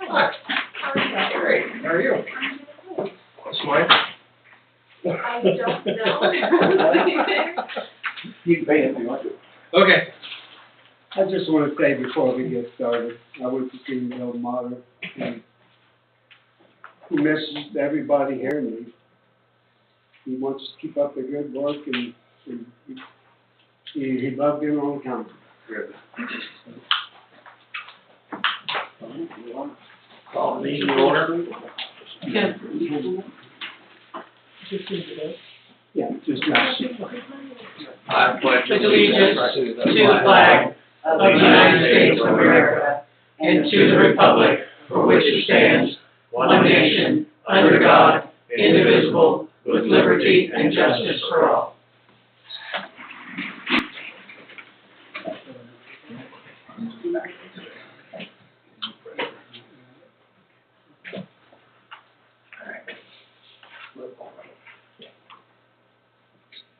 Hi. Great. How are you? Smile. I don't know. You can pay it if you want to. Okay. I just want to say before we get started, I went to see the old mother, and he misses everybody here, and he wants to keep up the good work, and he loved being on the county. Good. Call the meeting to order. Yeah, just nice. I pledge allegiance to the flag of the United States of America and to the republic for which it stands, one nation, under God, indivisible, with liberty and justice for all.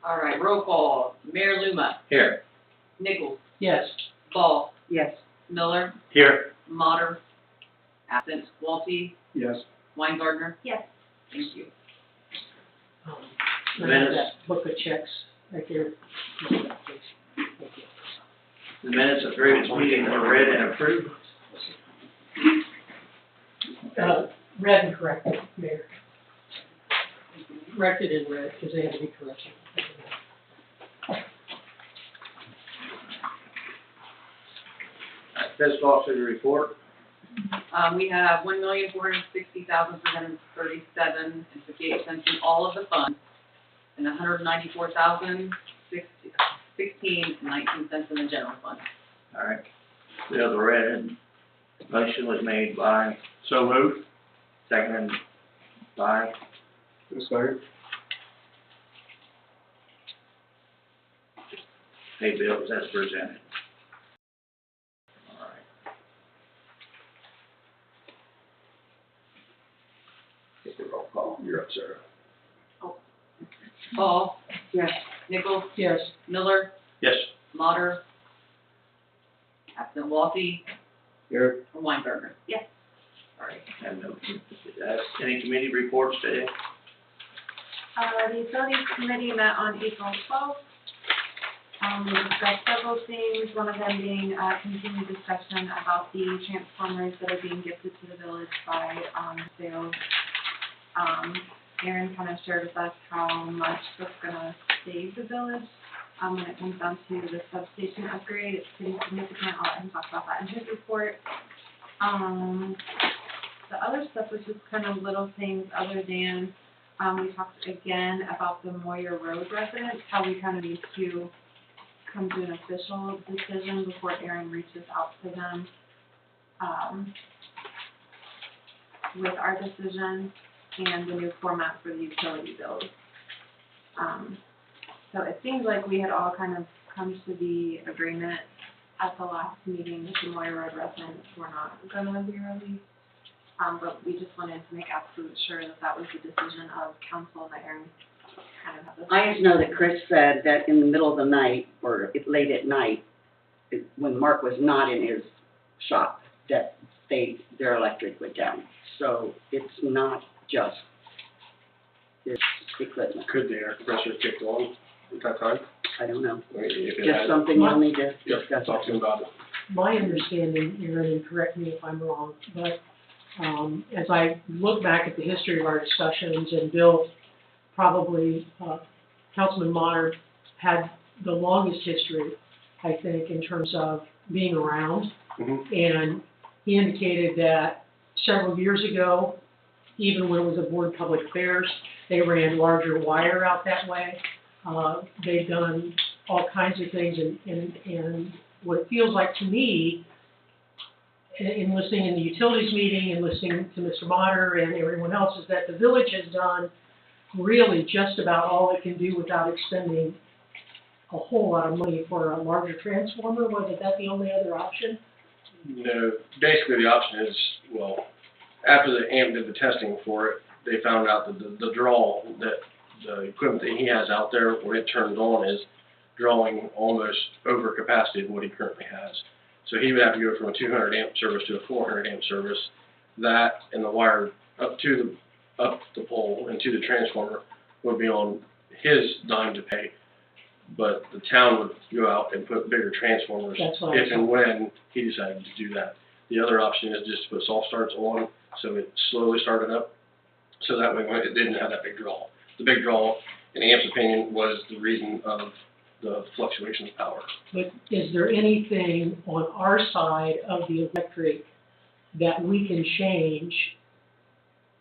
All right, roll call. Mayor Luma. Here. Nichols. Yes. Ball. Yes. Miller. Here. Motter. Absent. Walty. Yes. Weingartner. Yes. Thank you. I have that book of checks right there. Thank you. The minutes of previous meeting are read and approved. Read and corrected, Mayor. Corrected and read, because they had to be corrected. Fiscal officer report. We have $1,460,337.58 in all of the funds, and $194,016.19 in the general fund. All right. We have the read. Motion was made by. So moved. Seconded by. Sorry. Pay bills as presented. All right. Take the roll call. You're up, sir. Ball. Yes. Nichols. Yes. Miller. Yes. Motter. Absent. Walty. Here. And Weingartner. Yes. All right. And any committee reports today? The Utilities Committee met on April 12th. We discussed several things, one of them being continued discussion about the transformers that are being gifted to the village by sales. Aaron kind of shared with us how much that's going to save the village when it comes down to the substation upgrade. It's pretty significant. I'll let him talk about that in his report. The other stuff was just kind of little things other than we talked again about the Moyer Road residents, how we kind of need to come to an official decision before Aaron reaches out to them with our decision and the new format for the utility bills. So it seems like we had all kind of come to the agreement at the last meeting that the Moyer Road residents were not going to be released. But we just wanted to make absolute sure that that was the decision of council and that Aaron kind of had this. I just know that Chris said that in the middle of the night, or late at night, when Mark was not in his shop, that their electric went down. So it's not just his equipment. Could the air compressor kick on at that time? I don't know. If it Just had- something you'll need to Yep, discuss. talk to him about it. My understanding, Aaron, and correct me if I'm wrong, but as I look back at the history of our discussions, and Bill, probably Councilman Motter had the longest history, I think, in terms of being around. Mm-hmm. And he indicated that several years ago, even when it was a Board of Public Affairs, they ran larger wire out that way. They've done all kinds of things, and what it feels like to me, in listening in the utilities meeting and listening to Mr. Motter and everyone else, is that the village has done really just about all it can do without expending a whole lot of money for a larger transformer. Was that the only other option? No, basically the option is, well, after the AMP did the testing for it, they found out that the draw, that the equipment that he has out there, when it turns on, is drawing almost over capacity of what he currently has. So he would have to go from a 200 amp service to a 400 amp service that and the wire up the pole and to the transformer would be on his dime to pay. But the town would go out and put bigger transformers That's what I if and when he decided to do that. The other option is just to put soft starts on, so it slowly started up, so that way when it didn't have that big draw. The big draw, in Amp's opinion, was the reason of the fluctuation of power. But is there anything on our side of the electric that we can change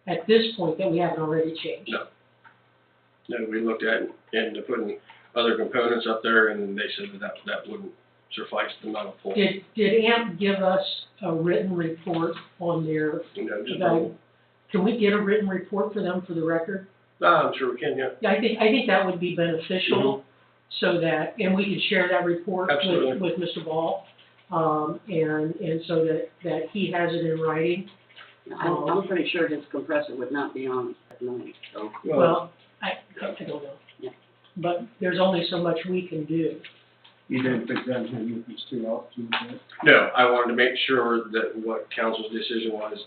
at this point that we haven't already changed? No. No, we looked at and putting other components up there, and they said that wouldn't suffice the amount of pull. Did AMP give us a written report on their Just evaluation? Can we get a written report for them for the record? I'm sure we can, yeah. Yeah, I think that would be beneficial, so that, and we can share that report Absolutely. with Mr. Ball, and so that he has it in writing. I'm pretty sure his compressor would not be on at night, so. Well, I don't know. Yeah. But there's only so much we can do. You didn't present him with these two options, right? No, I wanted to make sure that what council's decision was.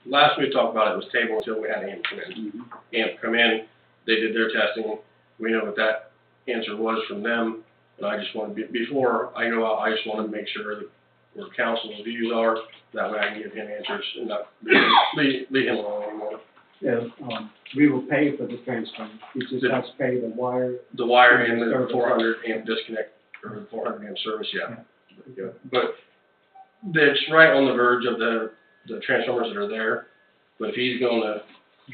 Last we talked about it was table until we had AMP come in. AMP come in, they did their testing, we know what that answer was from them, and I just wanted, before I go out, I just wanted to make sure that where council's views are, that way I can give him answers and not leave him alone anymore. Yeah, we will pay for the transformer, we just have to pay the wire. The wire and the 400 amp disconnect, or the 400 amp service, yeah. But it's right on the verge of the transformers that are there, but if he's gonna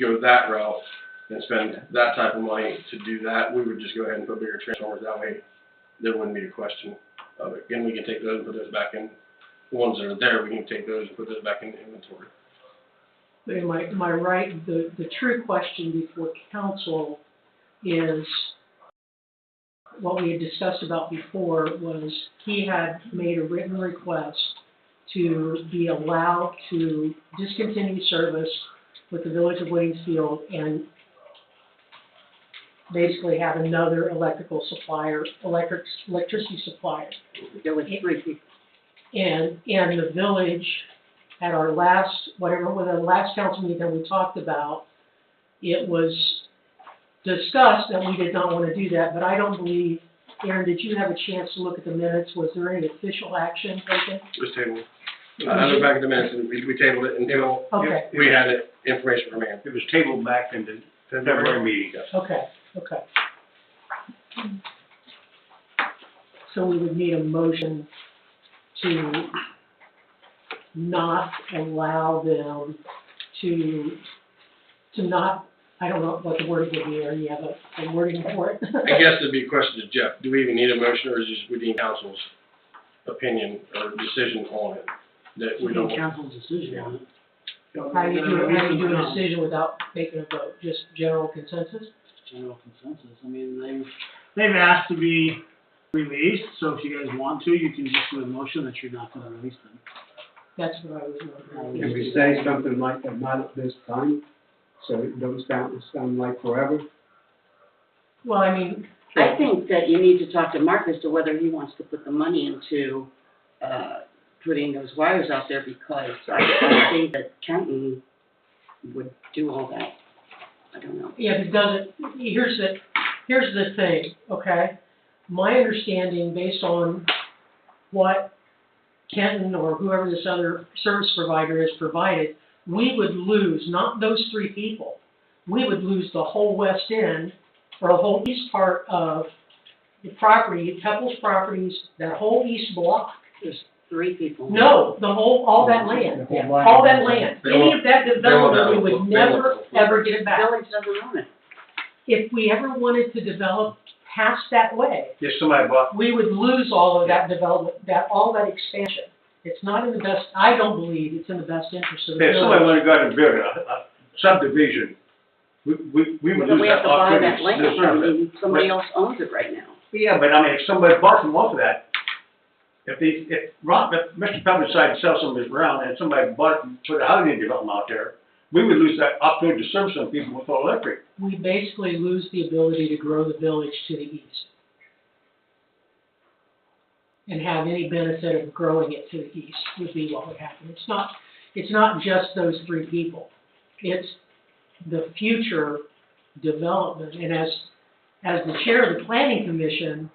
go that route and spend that type of money to do that, we would just go ahead and put bigger transformers, that way there wouldn't be a question of it. And we can take those and put those back in, the ones that are there, we can take those and put those back in inventory. But am I right, the true question before council is, what we had discussed about before was he had made a written request to be allowed to discontinue service with the village of Waynesfield and basically have another electricity supplier. There was 3 people. And the village, at our last, the last council meeting that we talked about, it was discussed that we did not want to do that, but I don't believe, Aaron, did you have a chance to look at the minutes? Was there any official action taken? It was tabled. I look back at the minutes, and we tabled it until Okay, we had it, information from AMP. It was tabled back in the February meeting. okay. So we would need a motion to not allow them to not, I don't know what the wording would be, or you have a wording for it? I guess it'd be a question to Jeff, do we even need a motion, or is it just within council's opinion or decision on it? That we don't. Council's decision on it. How do you do a decision without making a vote, just general consensus? General consensus. I mean, they've asked to be released, so if you guys want to, you can just do a motion that you're not gonna release them. That's what I was wondering. Can we say something like that, not at this time, so it don't sound like forever? Well, I mean, I think that you need to talk to Mark as to whether he wants to put the money into, putting those wires out there, because I think that Kenton would do all that. I don't know. yeah, if it doesn't, here's the thing, okay? My understanding, based on what Kenton or whoever this other service provider is provided, we would lose, not those 3 people, we would lose the whole west end, or the whole east part of the property, Keppel's properties, that whole east block. There's 3 people. No, all that land, The whole line. all that land. They Any won't- of that development, we would they won't- never, ever get it The back. village doesn't own it. If we ever wanted to develop past that way, If somebody bought, we would lose all of that development, all that expansion. It's not in the best, I don't believe it's in the best interest of the if somebody village. wanted to go out and build a subdivision, we would Then lose we have that to buy opportunity that land. to I serve it. mean, somebody else owns it right now. Yeah, but I mean, if somebody bought some off of that, if Mr. Pepper decided to sell some of his ground and somebody bought it and put a housing development out there, we would lose that opportunity to serve some people with all electric. We basically lose the ability to grow the village to the east. And have any benefit of growing it to the east would be what would happen. it's not just those three people. It's the future development, and as the chair of the planning commission,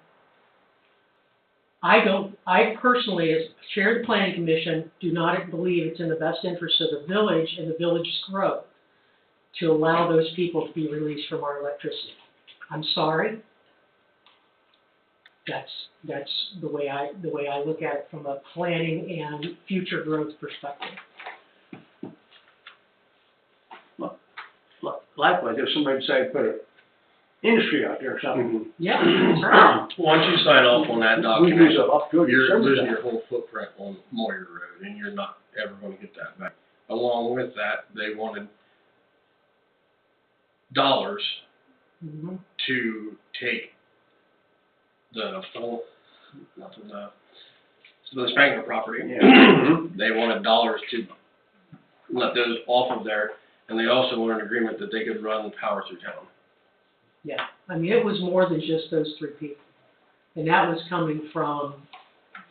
I personally, as chair of the planning commission, do not believe it's in the best interest of the village and the village's growth to allow those people to be released from our electricity. I'm sorry. That's the way I look at it from a planning and future growth perspective. Likewise, if somebody decided to put an industry out there or something. Yeah, that's right. Once you sign off on that We document, lose up to it. you're losing your whole footprint on Moyer Road, and you're not ever gonna get that back. Along with that, they wanted dollars Mhm. to take the Spangler property. Yeah. They wanted dollars to let those off of there, and they also wanted an agreement that they could run power through town. Yeah, I mean, it was more than just those three people. And that was coming from,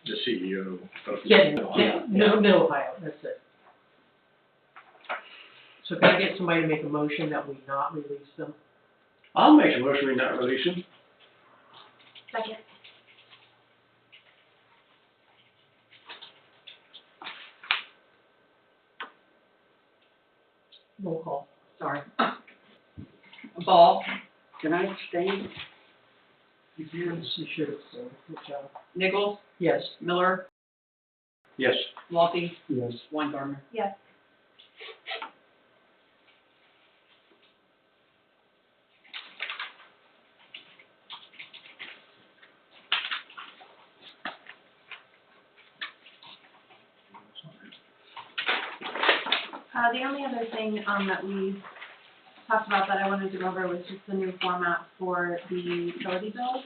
The CEO of. Middle Ohio, that's it. So can I get somebody to make a motion that we not release them? I'll make a motion we not release them. Second. Roll call. Sorry. Ball, Can I abstain? You should have said, good job. Nichols, Yes. Miller, Yes. Walke, Yes. Weingartner. Yes. The only other thing, that we talked about that I wanted to go over was just the new format for the utility bills.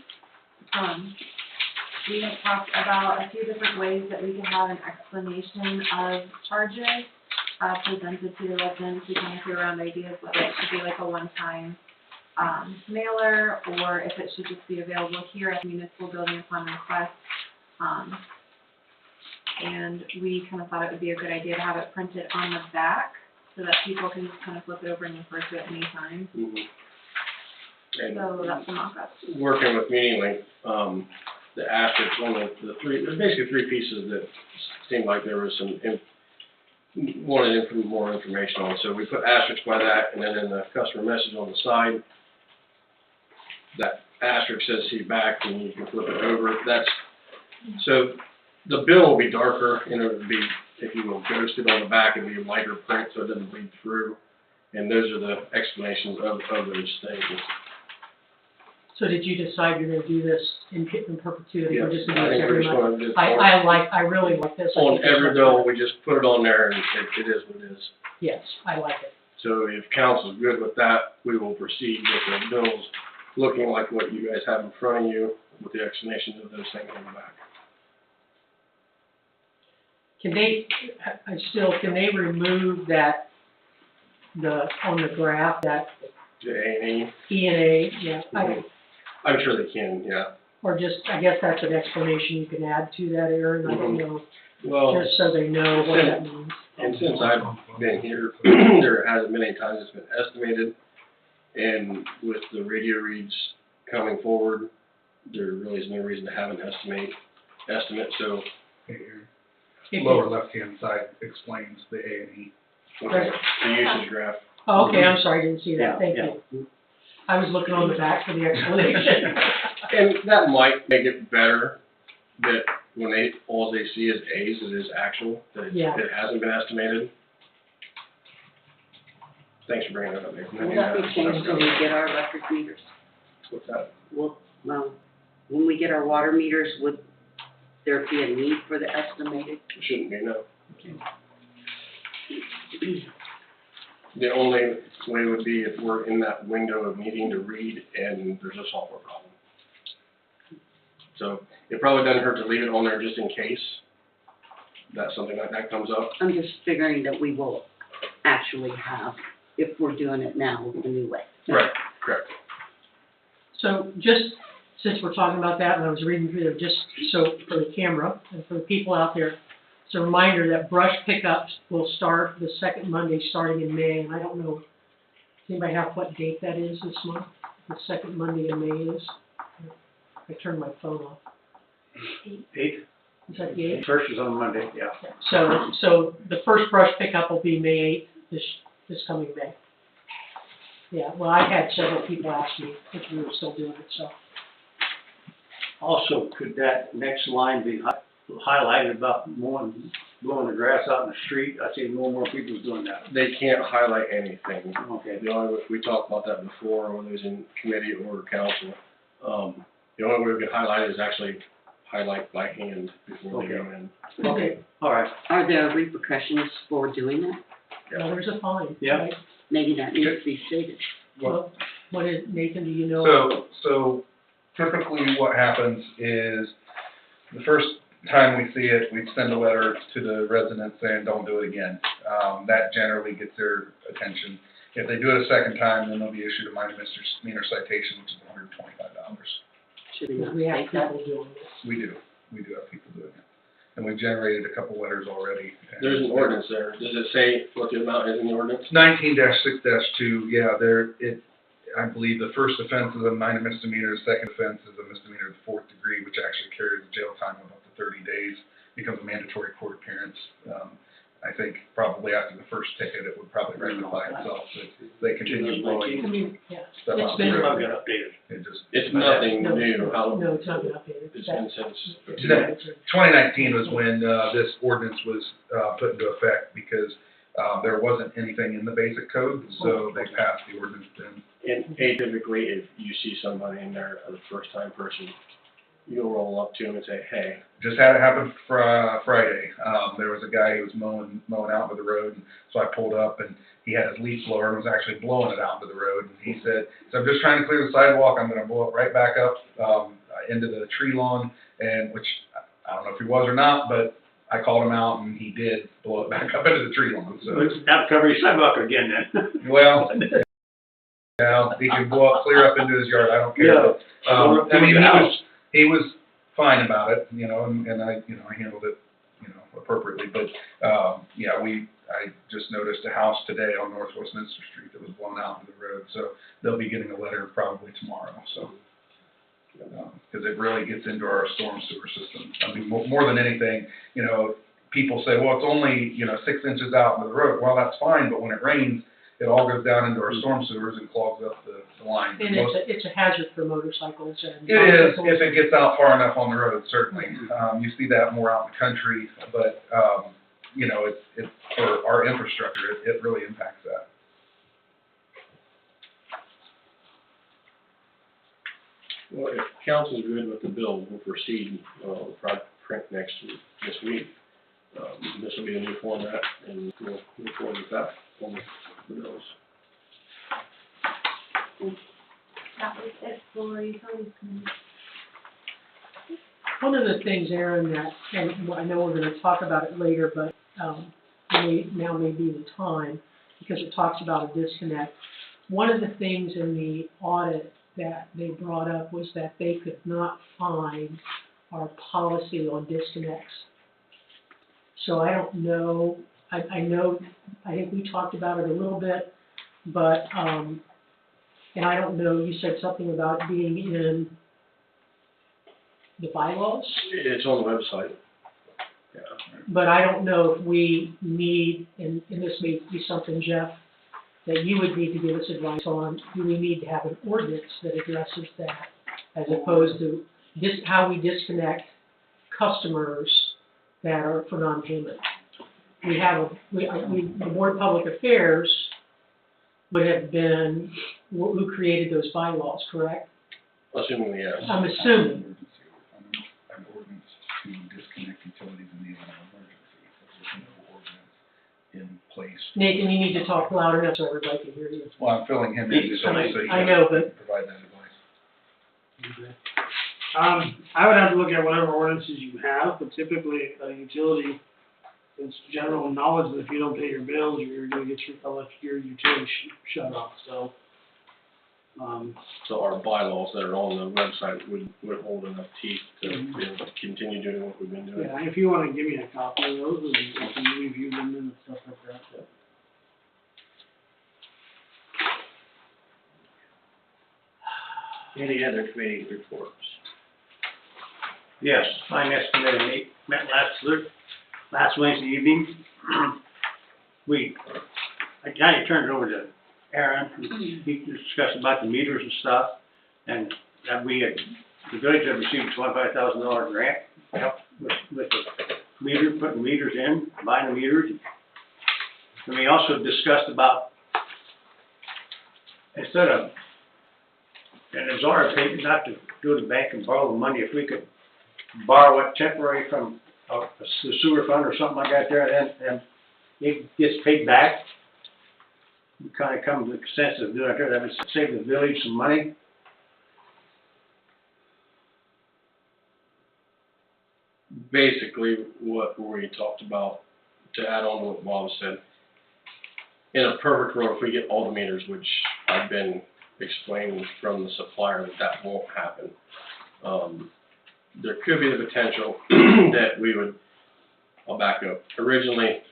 We had talked about a few different ways that we could have an explanation of charges, presented to the residents. We kind of threw around ideas whether it should be like a one-time, mailer, or if it should just be available here at the municipal building upon request. And we kind of thought it would be a good idea to have it printed on the back so that people can just kind of flip it over and refer to it anytime. And So that's the mock-up. working with MeetingLink, the asterisks, one of the three, there's basically three pieces that seemed like there was some, wanted more information on. So we put asterisks by that, and then in the customer message on the side, that asterisk says see back, and you can flip it over. So the bill will be darker, and it would be, if you will, ghosted on the back, it'd be a lighter print so it doesn't bleed through. And those are the explanations of those things. So did you decide you're gonna do this in perpetuity, or Yes, just I do this think we're every just month? going to. I really like this. I On think it's every much bill, better. we just put it on there, and it is what it is. Yes, I like it. So if council's good with that, we will proceed with the bills looking like what you guys have in front of you with the explanations of those things on the back. Can they remove that, on the graph, that The A&E, E and A, yeah, I'm sure they can, yeah. or just, I guess that's an explanation you can add to that, Aaron, I don't know, Well, just so they know what that means. and since I've been here, there hasn't been any times it's been estimated. And with the radio reads coming forward, there really is no reason to have an estimate, so. Lower left-hand side explains the A and E. Okay, the usage graph. Oh, okay, I'm sorry, I didn't see Yeah, that, thank you. I was looking on the back for the explanation. And that might make it better that when all they see is A's, it is actual, that Yeah. it hasn't been estimated. Thanks for bringing that up, Nick. Will that be changed when we get our electric meters? What's that? Well, when we get our water meters, would there be a need for the estimated? Shouldn't be, no. The only way would be if we're in that window of needing to read and there's a software problem. So it probably doesn't hurt to leave it on there just in case that something like that comes up. I'm just figuring that we will actually have, if we're doing it now the new way. Right, correct. So just, since we're talking about that, and I was reading through there, just so for the camera and for the people out there, It's a reminder that brush pickups will start the second Monday starting in May, and I don't know, does anybody have what date that is this month? The second Monday in May is? I turned my phone off. 8th, Is that the 8th? first is on Monday, yeah. So the first brush pickup will be May 8th, this coming May. Yeah, well, I had several people ask me if we were still doing it, so. Also, could that next line be highlighted about blowing the grass out in the street? I see more and more people doing that. They can't highlight anything. Okay. The only way, we talked about that before when it was in committee or council. The only way we could highlight is actually highlight by hand before they go in. Okay, all right. Are there repercussions for doing that? Well, there's a fine. Yeah. Right? Maybe that needs to be stated. Well, what is, Nathan, do you know? So typically what happens is, the first time we see it, we send a letter to the residents saying, don't do it again. That generally gets their attention. If they do it a second time, then they'll be issued a minor misdemeanor citation, which is $125. Should we not We have state that? people doing this. We do have people doing it. And we've generated a couple letters already. There's an ordinance there. Does it say what the amount is in the ordinance? It's 19-6-2, yeah, I believe the first offense is a minor misdemeanor, the second offense is a misdemeanor of the 4th degree, which actually carries a jail time of up to 30 days, becomes a mandatory court appearance. I think probably after the first ticket, it would probably rectify itself, but they continue I blowing mean, yeah. stuff It's out been- the I'll road. get updated. It just, It's nothing No, new. How, No, it's not been updated. it's been since. No. 2019 was when this ordinance was put into effect, because there wasn't anything in the basic code, so they passed the ordinance then. And atypically, if you see somebody in there for the first time person, you'll roll up to them and say, hey. Just had it happen Friday. There was a guy who was mowing out into the road, and so I pulled up, and he had his leaf blower and was actually blowing it out into the road. And he said, "So I'm just trying to clear the sidewalk. I'm going to blow it right back up into the tree lawn," and which I don't know if he was or not, but I called him out, and he did blow it back up into the tree lawn. So, That cover your sidewalk again then. well, yeah, he can blow up clear up into his yard. I don't care. Yeah. But, I mean, he was fine about it, and I handled it, appropriately. But, yeah, I just noticed a house today on North Westminster Street that was blown out into the road, so they'll be getting a letter probably tomorrow, so. Because it really gets into our storm sewer system. I mean, more than anything, people say, well, it's only, 6 inches out into the road. Well, that's fine, but when it rains, it all goes down into our storm sewers and clogs up the line. And it's a hazard for motorcycles and. It is, if it gets out far enough on the road, certainly. You see that more out in the country, but, it's for our infrastructure, it really impacts that. Well, if council's good with the bill, we'll proceed, we'll probably print this week. This will be a new format, and we'll move forward with that on the bills. That was it for utilities committee. One of the things, Aaron, that, and I know we're gonna talk about it later, but, now may be the time, because it talks about a disconnect. One of the things in the audit that they brought up was that they could not find our policy on disconnects. So I don't know, I think we talked about it a little bit, but, and I don't know, you said something about being in the bylaws, It's on the website. Yeah. but I don't know if we need, and this may be something, Jeff, that you would need to give us advice on, do we need to have an ordinance that addresses that, as opposed to how we disconnect customers that are for non-payment? The Board of Public Affairs would have been who created those bylaws, correct? Assuming yes. I'm assuming. An ordinance to disconnect utilities in the event of emergency. There's no ordinance in place. Nathan, you need to talk louder enough so everybody can hear you. Well, I'm filling him in, so he I know, but- can provide that advice. I would have to look at whatever ordinances you have, but typically, a utility, it's general knowledge that if you don't pay your bills, you're gonna get your utility shut off, so. So our bylaws that are on the website would hold enough teeth to be able to continue doing what we've been doing. Yeah, if you wanna give me a copy of those, and I can review them and stuff like that. Any other committee reports? Yes, finance committee met last Wednesday evening. I kinda turned it over to Aaron, he discussed about the meters and stuff, and that the village had received $25,000 grant, to help with the meter, putting meters in, buying the meters. And we also discussed about, instead of, and it was our opinion not to go to the bank and borrow the money, if we could borrow it temporary from the sewer fund or something like that there, and it gets paid back. We kinda come to the consensus of doing it there, that would save the village some money. Basically, what we talked about, to add on to what Bob said, in a perfect world, if we get all the meters, which I've been explaining from the supplier that won't happen, there could be the potential that we would, I'll back up. Originally,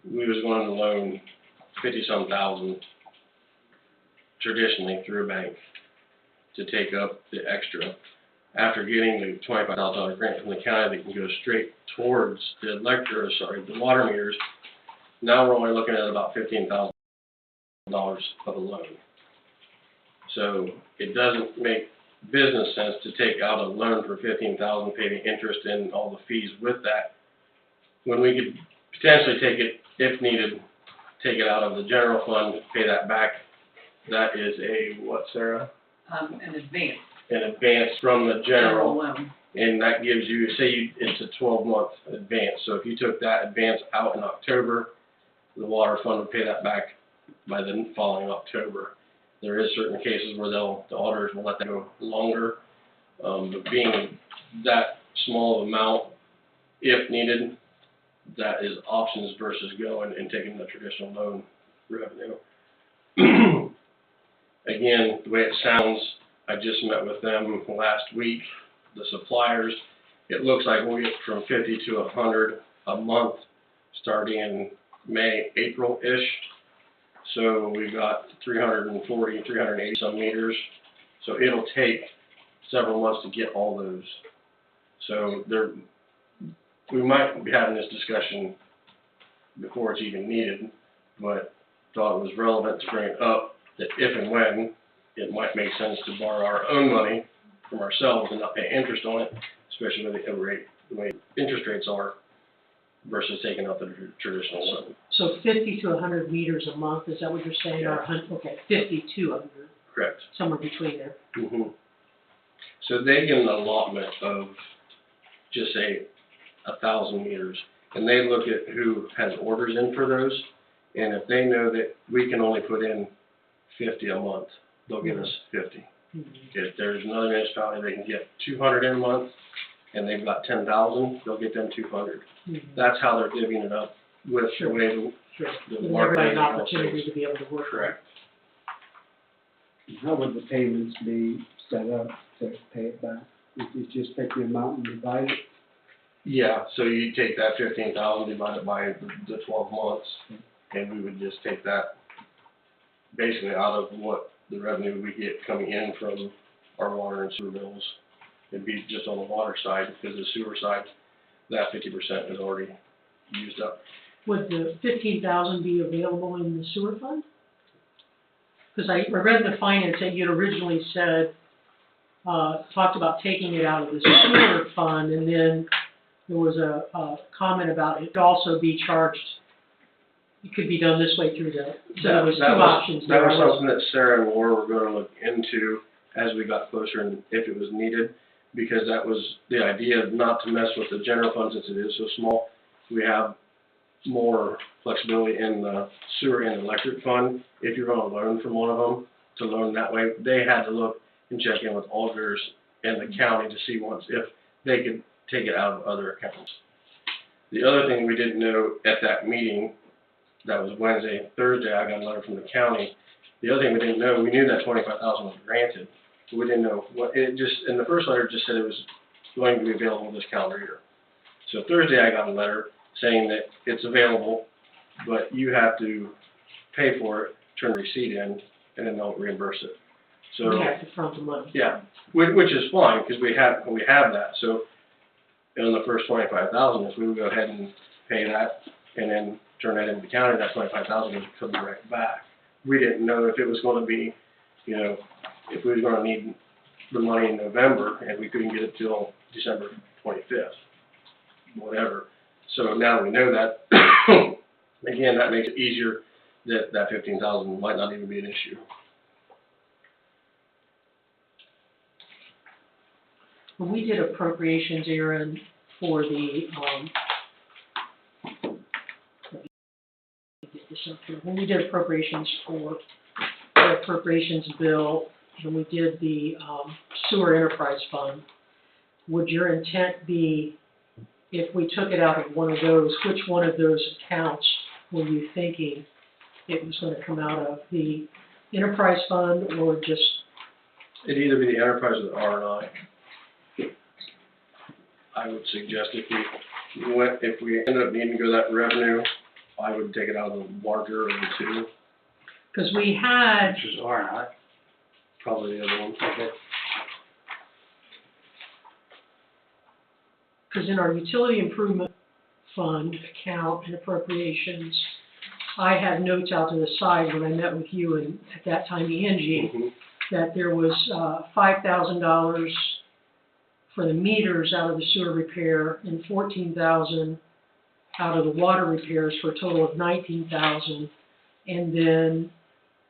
we was going to loan 50-some thousand traditionally through a bank to take up the extra. After getting the $25,000 grant from the county that can go straight towards the the water meters, now we're only looking at about $15,000 of a loan. So it doesn't make business sense to take out a loan for $15,000, pay the interest and all the fees with that, when we could potentially take it, if needed, take it out of the general fund, pay that back. That is a, what, Sarah? An advance. An advance from the general, loan. and that gives you, it's a 12-month advance. So if you took that advance out in October, the water fund would pay that back by the following October. There is certain cases where the auditors will let that go longer, but being that small of amount, if needed, that is options versus going and taking the traditional loan revenue. Again, the way it sounds, I just met with them last week, the suppliers. It looks like we'll get from 50 to 100 a month starting in May, April-ish. So we've got 340, 380 some meters. So it'll take several months to get all those. So we might be having this discussion before it's even needed, but thought it was relevant to bring it up that if and when it might make sense to borrow our own money from ourselves and not pay interest on it, especially with the way interest rates are, versus taking out the traditional loan. So 50 to 100 meters a month, is that what you're saying? Yeah. Or 50 to 100, Correct. somewhere between there. Mm-hmm. So they get an allotment of, just say, 1,000 meters, and they look at who has orders in for those, and if they know that we can only put in 50 a month, they'll give us 50. Mm-hmm. If there's another municipality that can get 200 in a month, and they've got 10,000, they'll get them 200. Mm-hmm. That's how they're divvying it up with the way Sure. the Give market everybody an and all opportunity things. to be able to work. Correct. How would the payments be set up to pay it back? If you just take the amount and divide it? Yeah, so you take that 15,000, divide it by the 12 months, and we would just take that basically out of what the revenue we get coming in from our water and sewer bills. It'd be just on the water side, because the sewer side, that 50% is already used up. Would the 15,000 be available in the sewer fund? Because I read in the finance that you'd originally said, talked about taking it out of the sewer fund, and then there was a comment about it could also be charged, it could be done this way through so there was two options there. That was something that Sarah and Laura were gonna look into as we got closer and if it was needed, because that was the idea, not to mess with the general fund since it is so small. We have more flexibility in the sewer and electric fund. If you're gonna loan from one of them, to loan that way, they had to look and check in with auditors and the county to see once if they could take it out of other accounts. The other thing we didn't know at that meeting, that was Wednesday, Thursday, I got a letter from the county The other thing we didn't know, we knew that 25,000 was granted, but we didn't know what, it just, in the first letter, it just said it was going to be available this calendar year. So Thursday, I got a letter saying that it's available, but you have to pay for it, turn the receipt in, and then they'll reimburse it. So. We have to front the money. Yeah, which is fine, because we have that, so, on the first 25,000, if we would go ahead and pay that, and then turn that into the county, that 25,000 would come right back. We didn't know if it was gonna be, you know, if we was gonna need the money in November, and we couldn't get it till December 25th, whatever. So now that we know that, again, that makes it easier, that 15,000 might not even be an issue. When we did appropriations, Aaron, for the, when we did appropriations for the appropriations bill, and we did the, sewer enterprise fund, would your intent be, if we took it out of one of those, which one of those accounts were you thinking it was gonna come out of? The enterprise fund, or just? It'd either be the enterprise or the R&I. I would suggest if we ended up needing to go that revenue, I would take it out of the larger of the two, Because we had, Which is R&I. probably the other one. Okay. because in our utility improvement fund account and appropriations, I had notes out to the side when I met with you and at that time Angie, Mhm. that there was $5,000 for the meters out of the sewer repair and 14,000 out of the water repairs for a total of 19,000. And then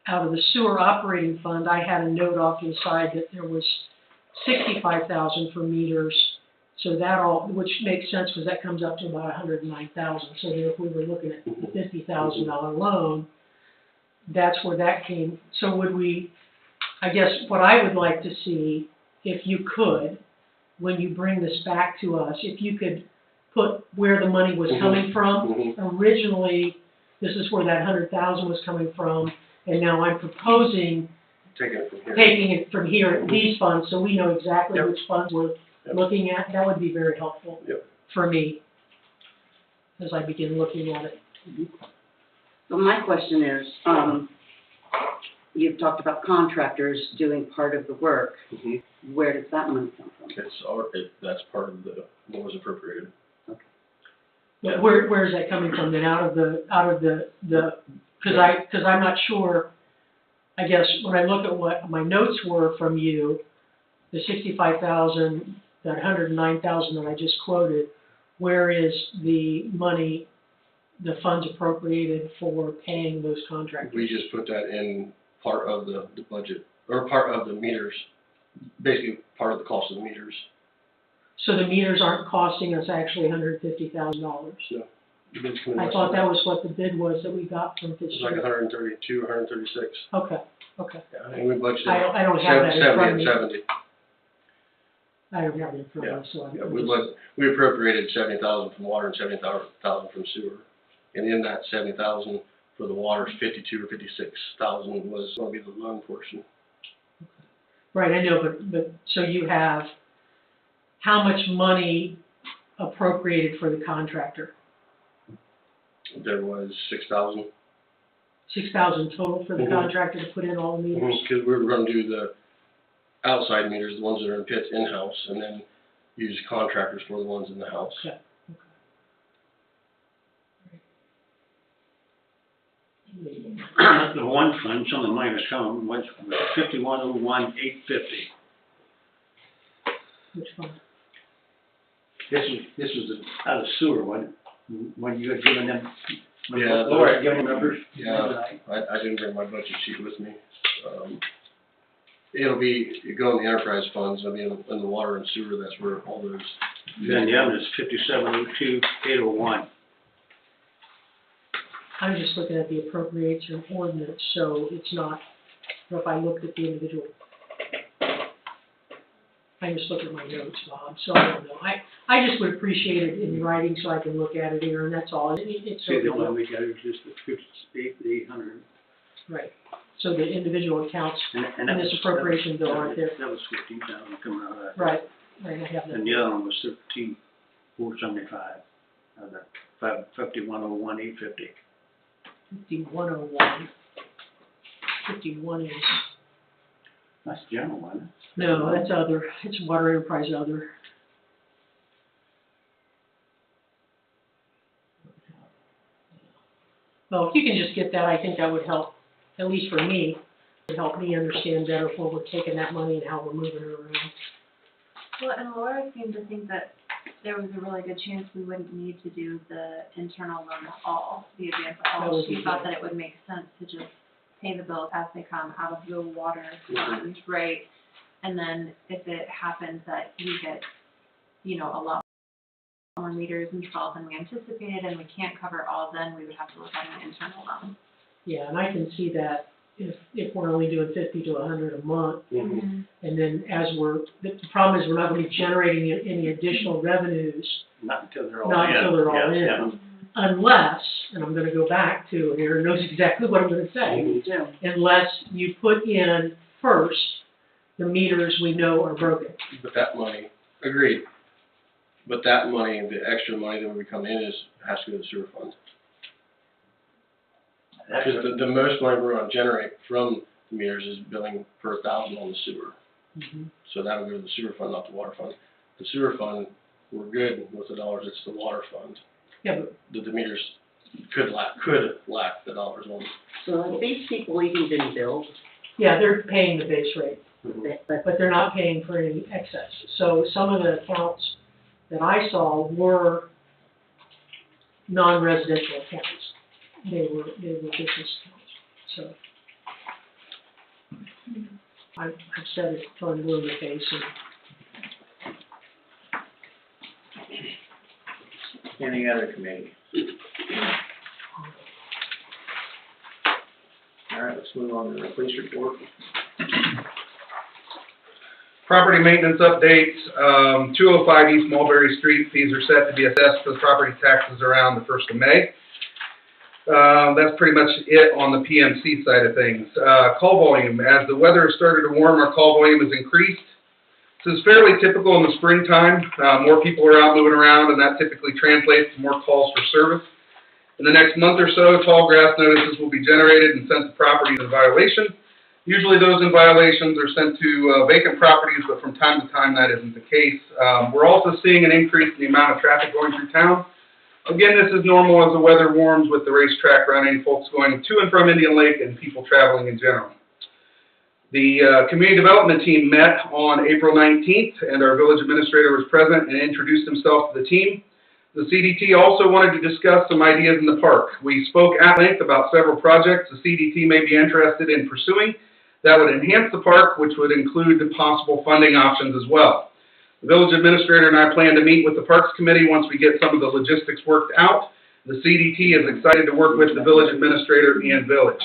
out of the sewer operating fund, I had a note off to the side that there was 65,000 for meters. So that all, which makes sense because that comes up to about 109,000. So that if we were looking at the $50,000 loan, that's where that came. So would we, I guess what I would like to see, if you could, when you bring this back to us, if you could put where the money was coming from. Originally, this is where that 100,000 was coming from, and now I'm proposing Taking it from here. taking it from here, these funds, so we know exactly Yep. which funds we're Yep. looking at. That would be very helpful Yep. for me as I begin looking at it. So my question is, you've talked about contractors doing part of the work. Mhm. Where does that money come from? That's part of what was appropriated. But where is that coming from then, out of the, because I'm not sure, I guess, when I look at what my notes were from you, the 65,000, that 109,000 that I just quoted, where is the money, the funds appropriated for paying those contractors? We just put that in part of the budget, or part of the meters, basically part of the cost of the meters. So the meters aren't costing us actually $150,000? So, I thought that was what the bid was that we got from It was Fitzgerald. like 132, 136. Okay, Yeah, and we budgeted I don't have that in front of me. 70. I don't have it in front of me, so I'm Yeah, just. we appropriated 70,000 from water and 70,000 from sewer. And in that 70,000 for the water, 52 or 56,000 was going to be the loan portion. Right, I know, but, so you have how much money appropriated for the contractor? There was 6,000. 6,000 total for the Mhm. contractor to put in all the meters? Because we were going to do the outside meters, the ones that are in pits in-house, and then use contractors for the ones in the house. Okay. The one fund, some of the money was coming, was 5101,850. Which one? This was out of sewer, when you had given them, when Yeah, Laura had given them numbers. Yeah, I didn't bring my budget sheet with me. It'll go in the enterprise funds, it'll be in the water and sewer, that's where all those. Then the other is 5702,801. I'm just looking at the appropriation ordinance, so it's not, if I looked at the individual. I just look at my notes, Bob, so I don't know. I just would appreciate it in writing so I can look at it here, and that's all. It's See, the okay. one we got is just the 58,800. Right. So the individual accounts And in that this was- appropriation bill right there. That was 15,000 coming out of that. Right, I have And that. the other one was 13,475, of the 5101,850. 5101. 51 is, That's general, wasn't it? no, that's other, it's water enterprise other. Well, if you can just get that, I think that would help, at least for me, it would help me understand better where we're taking that money and how we're moving it around. Well, and Laura seemed to think that there was a really good chance we wouldn't need to do the internal loan at all, the advance at That all. would She be thought good. that it would make sense to just pay the bills as they come out of the water fund, right? And then if it happens that you get, you know, a lot more meters installed than we anticipated and we can't cover all, then we would have to look at an internal loan. Yeah, and I can see that if we're only doing 50 to 100 a month, and then as the problem is we're not gonna be generating any additional revenues Not until they're all in. Not until they're all Yeah, in. Unless, and I'm gonna go back to here, knows exactly what I'm gonna say, unless you put in first the meters we know are broken. But that money, agreed. But that money, the extra money that would be coming in has to go to the sewer fund. That's Because the most money we're gonna generate from the meters is billing per 1,000 on the sewer. So that'll go to the sewer fund, not the water fund. The sewer fund, we're good with the dollars, it's the water fund. Yeah, but The meters could lack the dollars on. So have these people even been billed? yeah, they're paying the base rate, But but they're not paying for any excess. So some of the accounts that I saw were non-residential accounts. They were business accounts, so. I've said it till I'm blue in the face, and Any other committee? All right, let's move on to the police report. Property maintenance updates, 205 East Mulberry Street, fees are set to be assessed for the property taxes around the 1st of May. That's pretty much it on the PMC side of things. Call volume, as the weather has started to warm, our call volume has increased. This is fairly typical in the springtime. More people are out moving around, and that typically translates to more calls for service. In the next month or so, tall grass notices will be generated and sent to properties in violation. Usually those in violations are sent to vacant properties, but from time to time that isn't the case. We're also seeing an increase in the amount of traffic going through town. Again, this is normal as the weather warms with the racetrack running, folks going to and from Indian Lake, and people traveling in general. The community development team met on April 19th, and our village administrator was present and introduced himself to the team. The CDT also wanted to discuss some ideas in the park. We spoke at length about several projects the CDT may be interested in pursuing that would enhance the park, which would include the possible funding options as well. The village administrator and I plan to meet with the Parks Committee once we get some of the logistics worked out. The CDT is excited to work with the village administrator and village.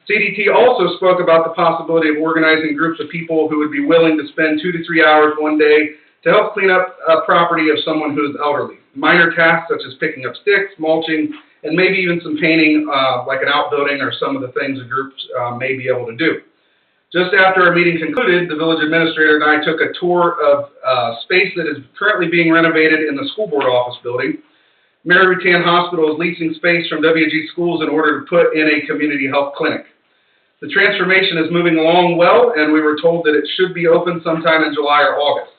CDT also spoke about the possibility of organizing groups of people who would be willing to spend 2 to 3 hours one day to help clean up a property of someone who is elderly. Minor tasks such as picking up sticks, mulching, and maybe even some painting, like an outbuilding or some of the things the groups may be able to do. Just after our meeting concluded, the village administrator and I took a tour of space that is currently being renovated in the school board office building. Mary Rutan Hospital is leasing space from WG Schools in order to put in a community health clinic. The transformation is moving along well, and we were told that it should be open sometime in July or August.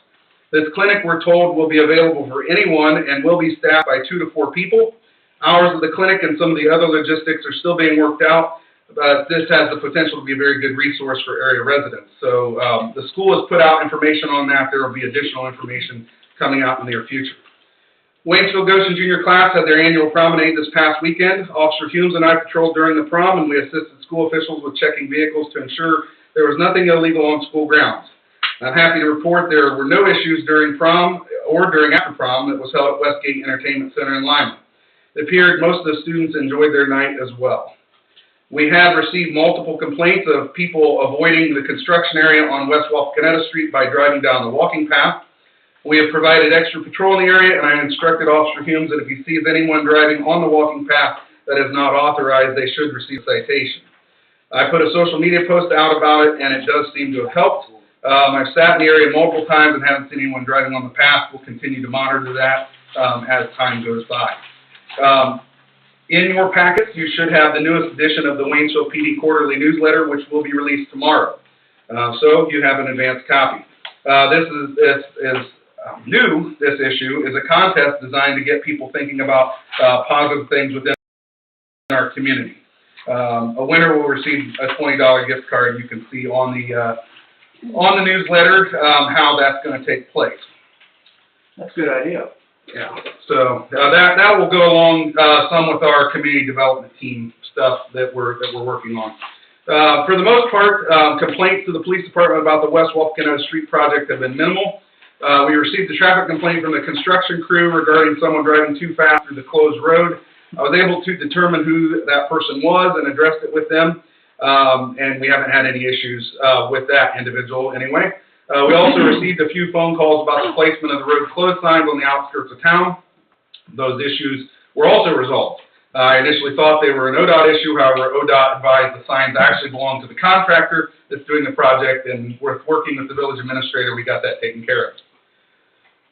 This clinic, we're told, will be available for anyone and will be staffed by 2 to 4 people. Hours of the clinic and some of the other logistics are still being worked out, but this has the potential to be a very good resource for area residents. So the school has put out information on that. There will be additional information coming out in the near future. Waynesfield Goshen Junior class had their annual promenade this past weekend. Officer Humes and I patrolled during the prom, and we assisted school officials with checking vehicles to ensure there was nothing illegal on school grounds. I'm happy to report there were no issues during prom or during after prom that was held at Westgate Entertainment Center in Lima. It appeared most of the students enjoyed their night as well. We have received multiple complaints of people avoiding the construction area on West Wapakoneta Street by driving down the walking path. We have provided extra patrol in the area, and I instructed Officer Humes that if he sees anyone driving on the walking path that is not authorized, they should receive a citation. I put a social media post out about it, and it does seem to have helped. I've sat in the area multiple times and haven't seen anyone driving on the path. We'll continue to monitor that as time goes by. In your packets, you should have the newest edition of the Waynesfield PD Quarterly Newsletter, which will be released tomorrow. So you have an advanced copy. This issue is a contest designed to get people thinking about positive things within our community. A winner will receive a $20 gift card. You can see on the newsletter how that's going to take place. That's a good idea. Yeah, so that will go along some with our community development team stuff that we're working on. For the most part, complaints to the police department about the West Wapakoneta Street project have been minimal. We received a traffic complaint from the construction crew regarding someone driving too fast through the closed road. I was able to determine who that person was and addressed it with them, and we haven't had any issues with that individual anyway. We also received a few phone calls about the placement of the road closed signs on the outskirts of town. Those issues were also resolved. I initially thought they were an ODOT issue, however, ODOT advised the signs actually belong to the contractor that's doing the project, and with working with the village administrator, we got that taken care of.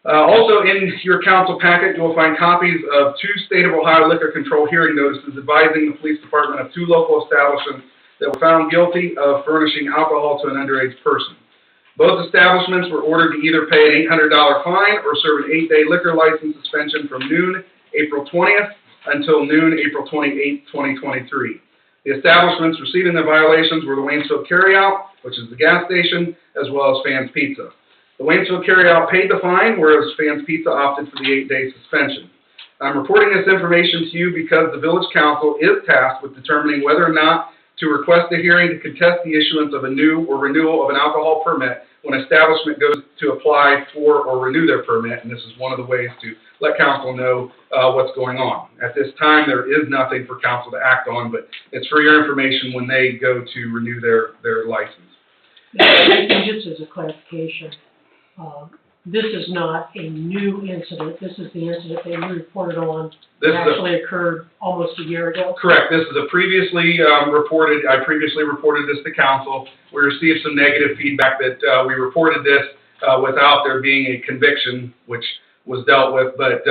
Also in your council packet, you will find copies of 2 State of Ohio liquor control hearing notices advising the police department of 2 local establishments that were found guilty of furnishing alcohol to an underage person. Both establishments were ordered to either pay an $800 fine or serve an 8-day liquor license suspension from noon April 20th until noon April 28th, 2023. The establishments receiving the violations were the Waynesfield Carryout, which is the gas station, as well as Fan's Pizza. The Waynesfield Carryout paid the fine, whereas Fan's Pizza opted for the 8-day suspension. I'm reporting this information to you because the Village Council is tasked with determining whether or not to request a hearing to contest the issuance of a new or renewal of an alcohol permit when an establishment goes to apply for or renew their permit, and this is one of the ways to let council know what's going on. At this time, there is nothing for council to act on, but it's for your information when they go to renew their license. And just as a clarification, this is not a new incident. This is the incident that you reported on that actually occurred almost a year ago. Correct. This is a previously I previously reported this to council. We received some negative feedback that we reported this without there being a conviction, which was dealt with, but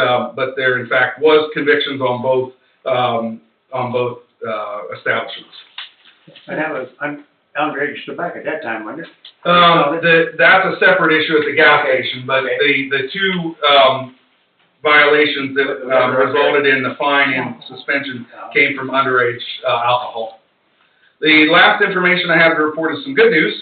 there in fact was convictions on both establishments. And that was underage tobacco at that time, wasn't it? That's a separate issue at the gas station, but the 2 violations that resulted in the fine and suspension came from underage alcohol. The last information I have to report is some good news.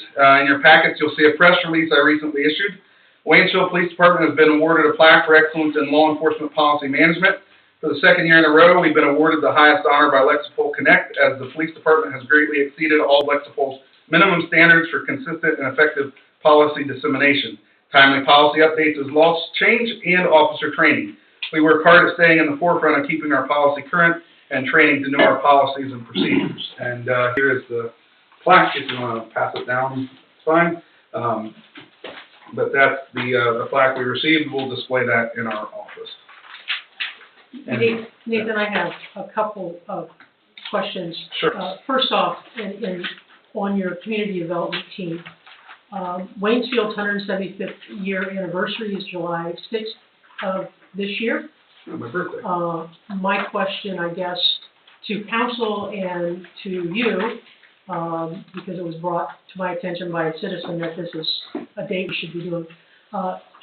In your packets, you'll see a press release I recently issued. Waynesfield Police Department has been awarded a plaque for excellence in law enforcement policy management. For the 2nd year in a row, we've been awarded the highest honor by Lexipol Connect, as the police department has greatly exceeded all Lexipol's minimum standards for consistent and effective policy dissemination, timely policy updates as laws change, and officer training. We work hard at staying in the forefront of keeping our policy current and training to know our policies and procedures. And here is the plaque. If you want to pass it down, it's fine. But that's the plaque we received. We'll display that in our office. Nathan, I have a couple of questions. Sure. First off, on your community development team, Waynesfield's 175th year anniversary is July 6th of this year. My birthday. My question, I guess, to council and to you, because it was brought to my attention by a citizen that this is a date we should be doing.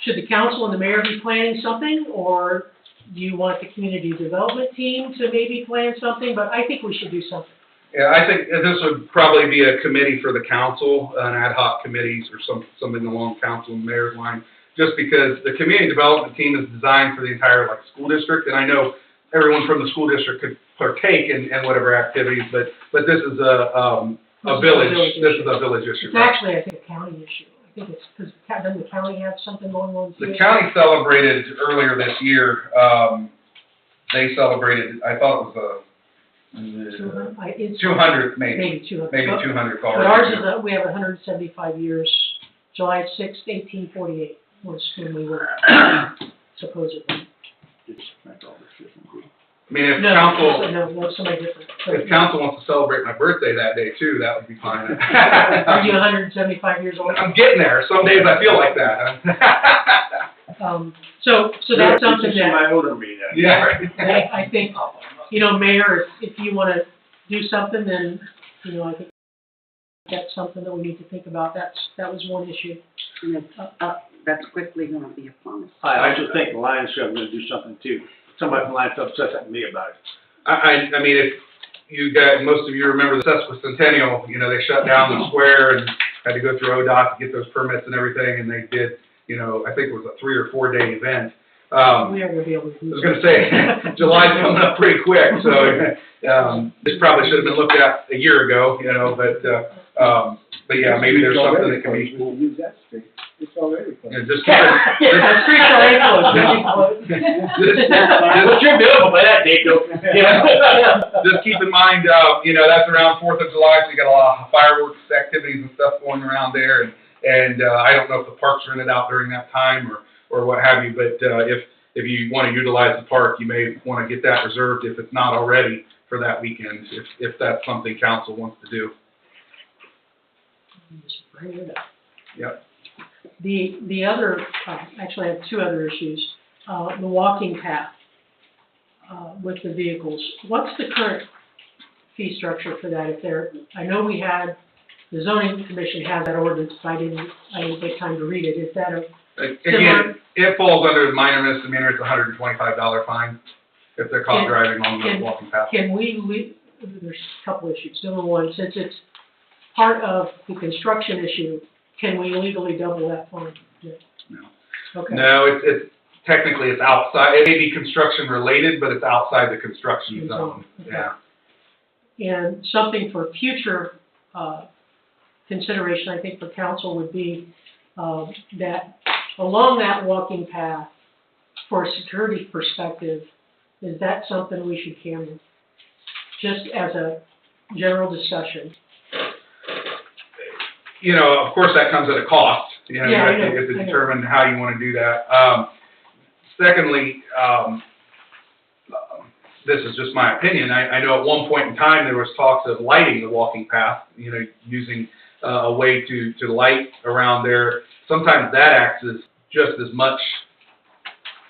Should the council and the mayor be planning something, or do you want the community development team to maybe plan something? But I think we should do something. Yeah, I think this would probably be a committee for the council, an ad hoc committees or something along council and mayor's line, just because the community development team is designed for the entire school district, and I know everyone from the school district could partake in whatever activities, but this is a village issue. It's actually, I think, a county issue. I think it's because doesn't the county have something going on? The county celebrated earlier this year. They celebrated. I thought it was 200, maybe 200. Maybe 200 already. But ours is we have 175 years. July 6th, 1848 was when we were supposedly. I mean, if No, council, no, no, somebody different. if council wants to celebrate my birthday that day too, that would be fine. Are you 175 years old? I'm getting there. Some days I feel like that. So that's something that, My older me then. Yeah, right. I think, Mayor, if you wanna do something, then, I think that's something that we need to think about. That was one issue. And it's, that's quickly gonna be upon us. I just think the Lions Club is gonna do something too. Somebody from the Lions Club said something to me about it. I mean, if you got, most of you remember the Sesquicentennial, they shut down the square and had to go through ODOT to get those permits and everything, and they did, I think it was a 3 or 4 day event. We are gonna be able to do I was gonna say, July's coming up pretty quick, so, this probably should have been looked at a year ago, but yeah, maybe there's something that can be, We'll use that street. It's already closed. just keep it, Yeah, streets are already closed. What's your bill by that date though? just keep in mind, that's around 4th of July, so you got a lot of fireworks activities and stuff going around there, and I don't know if the park's rented out during that time or what have you, but, if you wanna utilize the park, you may wanna get that reserved if it's not already for that weekend, if that's something council wants to do. Just bring it up. Yep. The other, actually I have 2 other issues. The walking path, with the vehicles. What's the current fee structure for that? I know the zoning commission has that ordinance, but I didn't take time to read it. Is that Again, it falls under the minor misdemeanor, it's a $125 fine if they're caught driving on the walking path. Can there's a couple issues. Number one, since it's part of the construction issue, can we legally double that fine? No. Okay. No, it's technically it's outside, it may be construction related, but it's outside the construction zone, Okay. yeah. And something for future, consideration, I think for council would be, that along that walking path, for a security perspective, is that something we should camera? Just as a general discussion. Of course, that comes at a cost, you Yeah, have to determine how you wanna do that. Secondly, this is just my opinion, I know at one point in time, there was talks of lighting the walking path, using a way to light around there. Sometimes that acts as just as much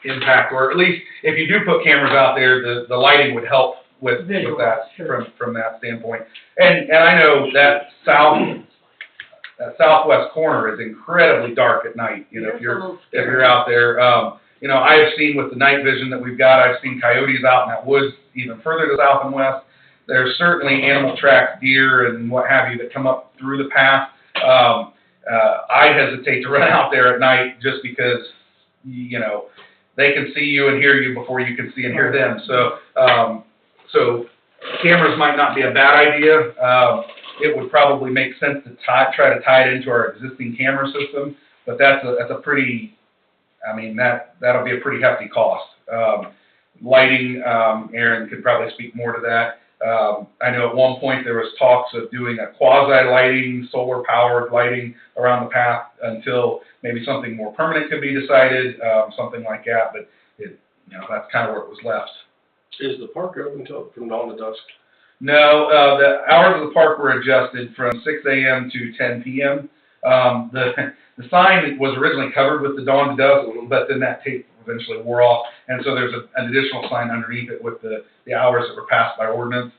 impact, or at least if you do put cameras out there, the lighting would help with that, Sure. from that standpoint. And I know that southwest corner is incredibly dark at night, if you're out there. I've seen with the night vision that we've got, I've seen coyotes out in that woods even further to south and west. There's certainly animal tracks, deer and what have you that come up through the path. I hesitate to run out there at night just because, they can see you and hear you before you can see and hear them. So cameras might not be a bad idea. It would probably make sense to try to tie it into our existing camera system, but that's a pretty, that'll be a pretty hefty cost. Lighting, Aaron could probably speak more to that. I know at one point there was talks of doing a quasi-lighting, solar-powered lighting around the path until maybe something more permanent could be decided, something like that, but that's kind of where it was left. Is the park open from dawn to dusk? No, the hours of the park were adjusted from 6 a.m. to 10 p.m. The sign was originally covered with the dawn to dusk, but then that tape eventually wore off, and so there's an additional sign underneath it with the hours that were passed by ordinance.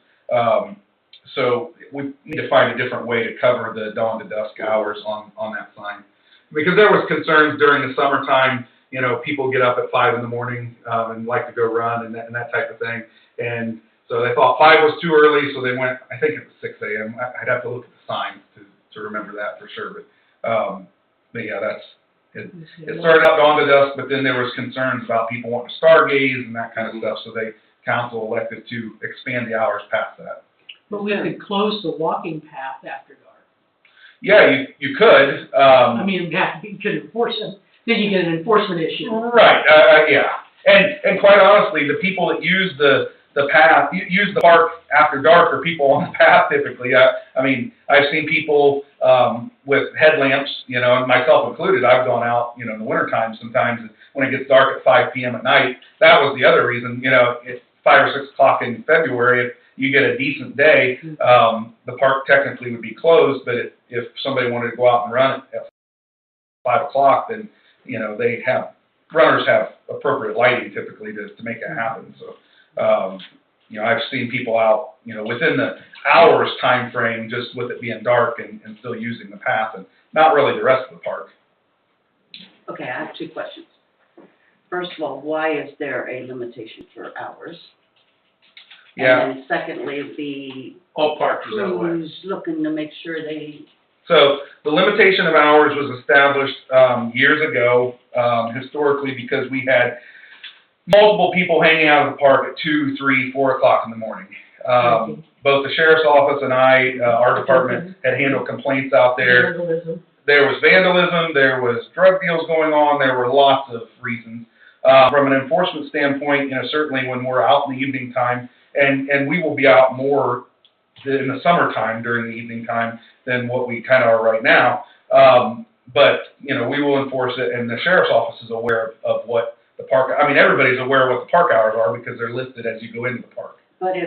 So we need to find a different way to cover the dawn to dusk hours on that sign. Because there was concerns during the summertime, people get up at 5 in the morning and like to go run and that type of thing. And so they thought 5 was too early, so they went, I think it was 6 a.m. I'd have to look at the sign to remember that for sure. But yeah, it started out dawn to dusk, but then there was concerns about people wanting to stargaze and that kind of stuff, so council elected to expand the hours past that. But we could close the walking path after dark. Yeah, you could. You could enforce it, then you get an enforcement issue. Right, yeah. And quite honestly, the people that use the path, use the park after dark are people on the path typically. I've seen people with headlamps, and myself included. I've gone out, in the wintertime sometimes when it gets dark at 5 p.m. at night. That was the other reason, 5 or 6 o'clock in February, if you get a decent day, the park technically would be closed, but if somebody wanted to go out and run it at 5 o'clock, then, you know, runners have appropriate lighting typically to make that happen, so, you know, I've seen people out, you know, within the hours time frame, just with it being dark and still using the path, and not really the rest of the park. Okay, I have 2 questions. First of all, why is there a limitation for hours? Yeah. And then secondly, All parks is that way. who's looking to make sure they, So the limitation of hours was established years ago, historically, because we had multiple people hanging out of the park at 2, 3, 4 o'clock in the morning. Both the sheriff's office and our department had handled complaints out there. Vandalism. There was vandalism, there was drug deals going on, there were lots of reasons. From an enforcement standpoint, you know, certainly when we're out in the evening time, and we will be out more in the summertime during the evening time than what we kind of are right now. But, you know, we will enforce it, and the sheriff's office is aware of what the park, I mean, everybody's aware of what the park hours are because they're listed as you go into the park. but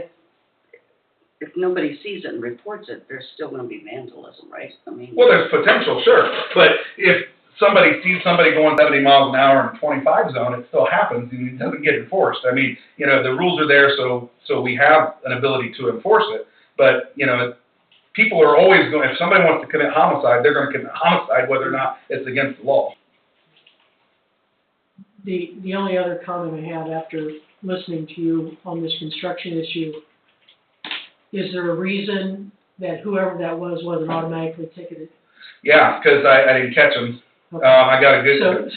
if nobody sees it and reports it, there's still gonna be vandalism, right? I mean. Well, there's potential, sure, but if somebody sees somebody going 70 miles an hour in a 25 zone, it still happens and it doesn't get enforced. I mean, you know, the rules are there, so we have an ability to enforce it, but, you know, people are always going, if somebody wants to commit homicide, they're gonna commit homicide whether or not it's against the law. The only other comment I have after listening to you on this construction issue, is there a reason that whoever that was wasn't automatically ticketed? Yeah, because I didn't catch them. Okay. I got a good.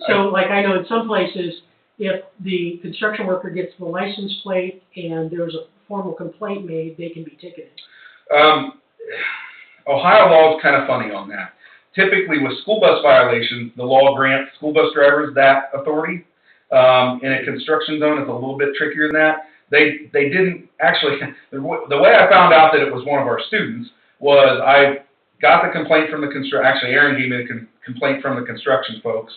So like I know in some places, if the construction worker gets the license plate and there's a formal complaint made, they can be ticketed. Ohio law is kind of funny on that. Typically with school bus violations, the law grants school bus drivers that authority. In a construction zone, it's a little bit trickier than that. They didn't actually, the way I found out that it was one of our students was I got the complaint from the actually Aaron gave me the complaint from the construction folks.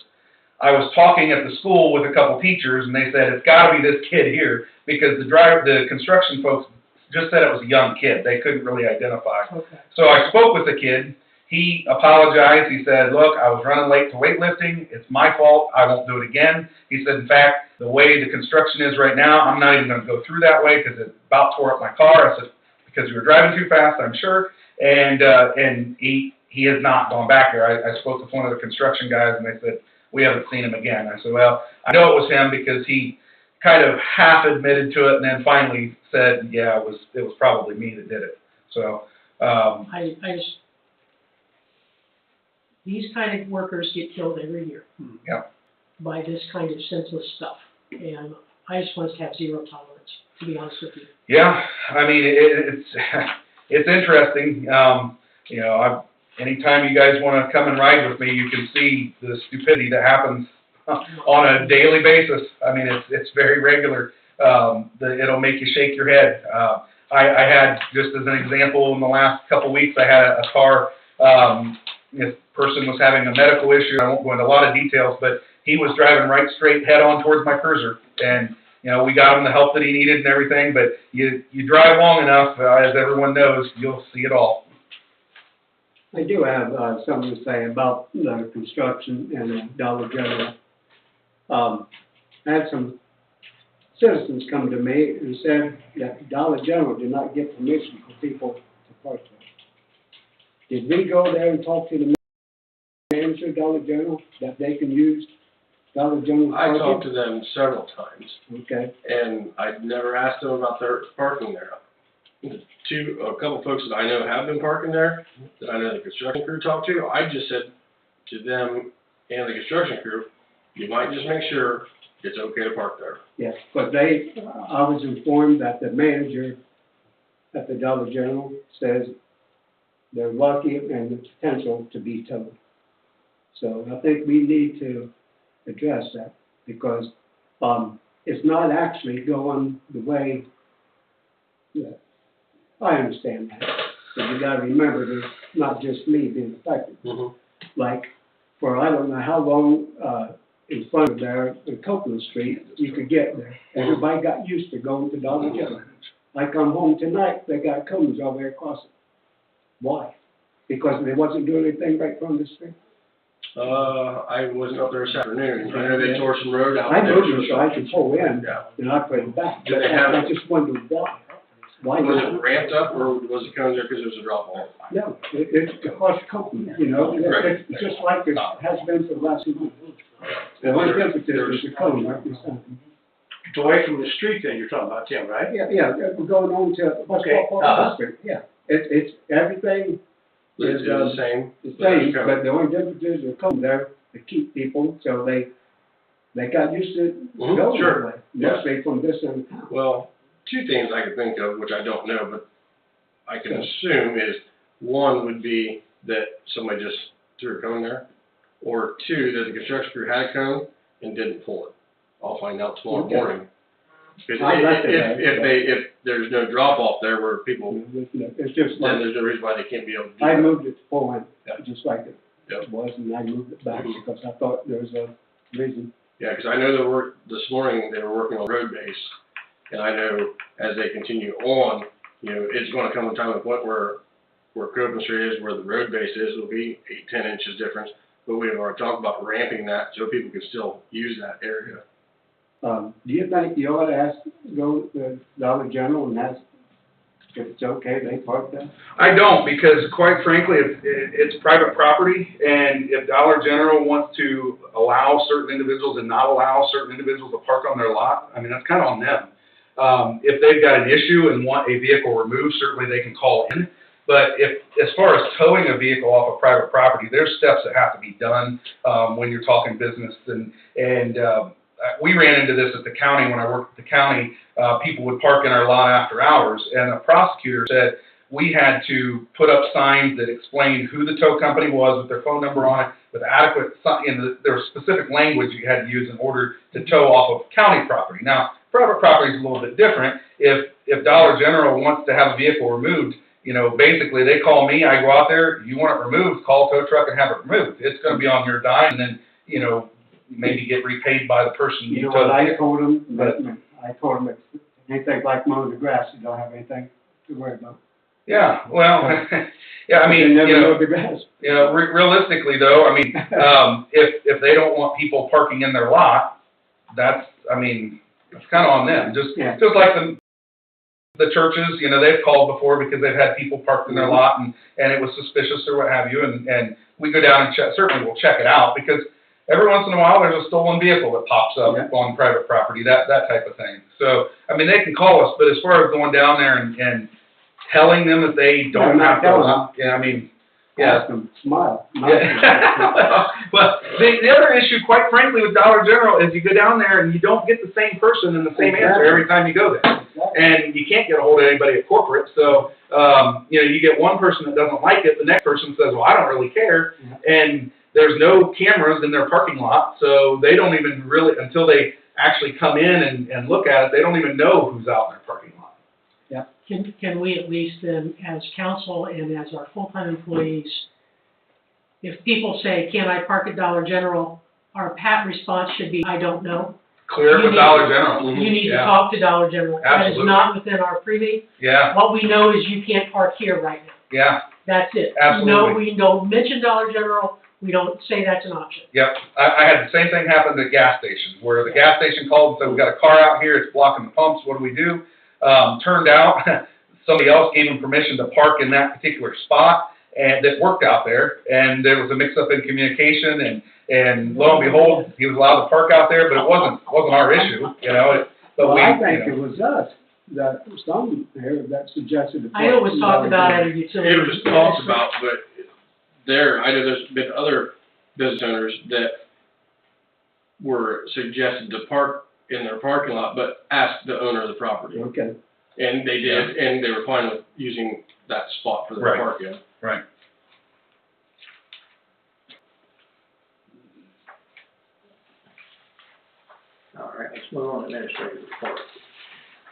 I was talking at the school with a couple teachers and they said, it's gotta be this kid here because the construction folks just said it was a young kid. They couldn't really identify. Okay. So I spoke with the kid. He apologized. He said, look, I was running late to weightlifting. It's my fault. I won't do it again. He said, in fact, the way the construction is right now, I'm not even going to go through that way because it about tore up my car. I said, because you were driving too fast, I'm sure. And he has not gone back there. I spoke with one of the construction guys and they said, we haven't seen him again. I said, well, I know it was him because he kind of half admitted to it and then finally said, yeah, it was probably me that did it. So, I just, these kind of workers get killed every year. Yeah. By this kind of senseless stuff. And I just want us to have zero tolerance, to be honest with you. yeah, I mean, it's interesting. You know, anytime you guys want to come and ride with me, you can see the stupidity that happens on a daily basis. I mean, it's very regular. It'll make you shake your head. I had, just as an example, in the last couple of weeks, I had a car, this person was having a medical issue. I won't go into a lot of details, but he was driving right straight head on towards my cruiser. And, you know, we got him the help that he needed and everything, but you drive long enough, as everyone knows, you'll see it all. I do have something to say about the construction and Dollar General. I had some citizens come to me and said that Dollar General did not give permission for people to park there. Did we go there and talk to the manager of Dollar General that they can use Dollar General I parking? talked to them several times, Okay. and I'd never asked them about their parking there. A couple folks that I know have been parking there, that I know the construction crew talked to, I just said to them and the construction crew, you might just make sure it's okay to park there. Yes, but I was informed that the manager at the Dollar General says they're lucky and the potential to be towed. So I think we need to address that because it's not actually going the way that I understand that. But you gotta remember there's not just me being affected. Mm-hmm. Like for I don't know how long in front of there, in Copeland Street, you could get there. Everybody got used to going to Dollar General. I come home tonight, they got cones all the way across it. Why? Because they wasn't doing anything right from the street? I wasn't up there this afternoon. I know they tore some road out. I there. moved it so I could pull in, Yeah. and I put it back. Did they have- I just wondered why. Why? Was it ramped up or was it cones there because it was a drop off? No, it's across Copeland, you know, Right. it's just like it has been for the last few months. The only difference is the cone, like you said. It's away from the street then you're talking about, Tim, right? Yeah, we're going on to, what's Okay, called, yeah. It's, everything Is it the same? the same, but the only difference is the cone there to keep people, so they got used to Mhm, going sure. that way. Yeah. Mostly from this end of town. Well, two things I could think of, which I don't know, but I can assume is, one would be that somebody just threw a cone there, or two, that the construction crew had a cone and didn't pull it. I'll find out tomorrow Okay. morning. Because I left it there, if there's no drop off there where people, It's just then like, there's no reason why they can't be able to do I that. moved it forward, Yeah. just like it Yep. was, and I moved it back Mhm. because I thought there was a reason. Yeah, because I know this morning they were working on road base, and I know as they continue on, you know, it's gonna come a time at point where Copeland Street is, where the road base is, it'll be 8-10 inches difference, but we've already talked about ramping that so people can still use that area. Do you think you ought to go to Dollar General and ask if it's okay, they park there? I don't, because quite frankly, it's private property, and if Dollar General wants to allow certain individuals and not allow certain individuals to park on their lot, I mean, that's kind of on them. If they've got an issue and want a vehicle removed, certainly they can call in. But as far as towing a vehicle off of private property, there's steps that have to be done, when you're talking business, and we ran into this at the county when I worked at the county. People would park in our lot after hours, and a prosecutor said we had to put up signs that explained who the tow company was with their phone number on it, with adequate, there was specific language you had to use in order to tow off of county property. Now, private property is a little bit different. If Dollar General wants to have a vehicle removed, you know, basically they call me, I go out there, you want it removed, call a tow truck and have it removed. It's gonna be on your dime, and then, you know, maybe get repaid by the person You you know towed. what I told them, if anything like mowing the grass, you don't have anything to worry about. Yeah, well, yeah, I mean, They never you know, mowed the grass. you know, realistically though, I mean, if they don't want people parking in their lot, that's, I mean, it's kind of on them. Just like the churches, you know, they've called before because they've had people parked in their lot and it was suspicious or what have you, and we go down and check, certainly we'll check it out, because every once in a while there's a stolen vehicle that pops up on private property, that type of thing. So, I mean, they can call us, but as far as going down there and telling them that they don't have to, I mean, Ask them, smile. Well, the other issue, quite frankly, with Dollar General is you go down there and you don't get the same person and the same answer every time you go there. And you can't get a hold of anybody at corporate, so, you know, you get one person that doesn't like it, the next person says, well, I don't really care, and there's no cameras in their parking lot, so they don't even really, until they actually come in and look at it, they don't even know who's out in their parking lot. Can we at least then, as council and as our full-time employees, if people say, can I park at Dollar General, our pat response should be, I don't know. Clear it with Dollar General. You need to talk to Dollar General. That is not within our privy. Yeah. What we know is you can't park here right now. Yeah. That's it. Absolutely. No, we don't mention Dollar General, we don't say that's an option. Yep, I had the same thing happen at gas stations, where the gas station called and said, we got a car out here, it's blocking the pumps, what do we do? Turned out, somebody else gave him permission to park in that particular spot, and that worked out there, and there was a mix-up in communication, and lo and behold, he was allowed to park out there, but it wasn't our issue, you know, Well, I think it was us, that some here that suggested. I know it was talked about at a utility. It was talked about, but I know there's been other business owners that were suggested to park in their parking lot, but ask the owner of the property. Okay. And they did, and they were fine with using that spot for their parking. Right. All right, let's move on to administrative report.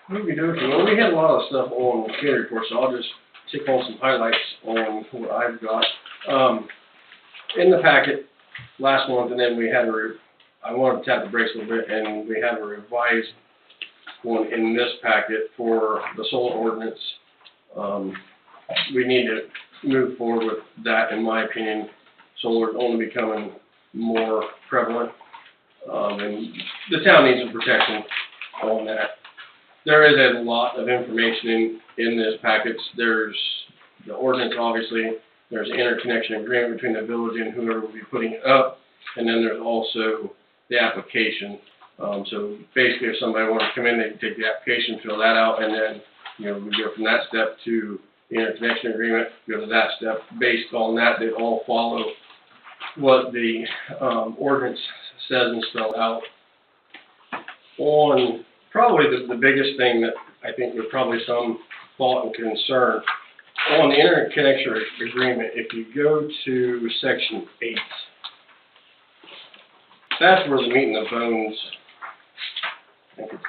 Okey-dokey, well, we had a lot of stuff on the committee report, so I'll just tick on some highlights on what I've got. In the packet last month, and then we had a I wanted to tap the brakes a little bit, and we have a revised one in this packet for the solar ordinance. We need to move forward with that, in my opinion. Solar is only becoming more prevalent, and the town needs some protection on that. There is a lot of information in this package. There's the ordinance, obviously. There's an interconnection agreement between the village and whoever will be putting it up, and then there's also the application. So basically, if somebody wanted to come in, they can take the application, fill that out, and then, we go from that step to the interconnection agreement, go to that step. Based on that, they all follow what the ordinance says and spelled out. On probably the biggest thing that I think was probably some thought and concern, on the interconnection agreement, if you go to section 8, that's where the meat and the bones, I think it's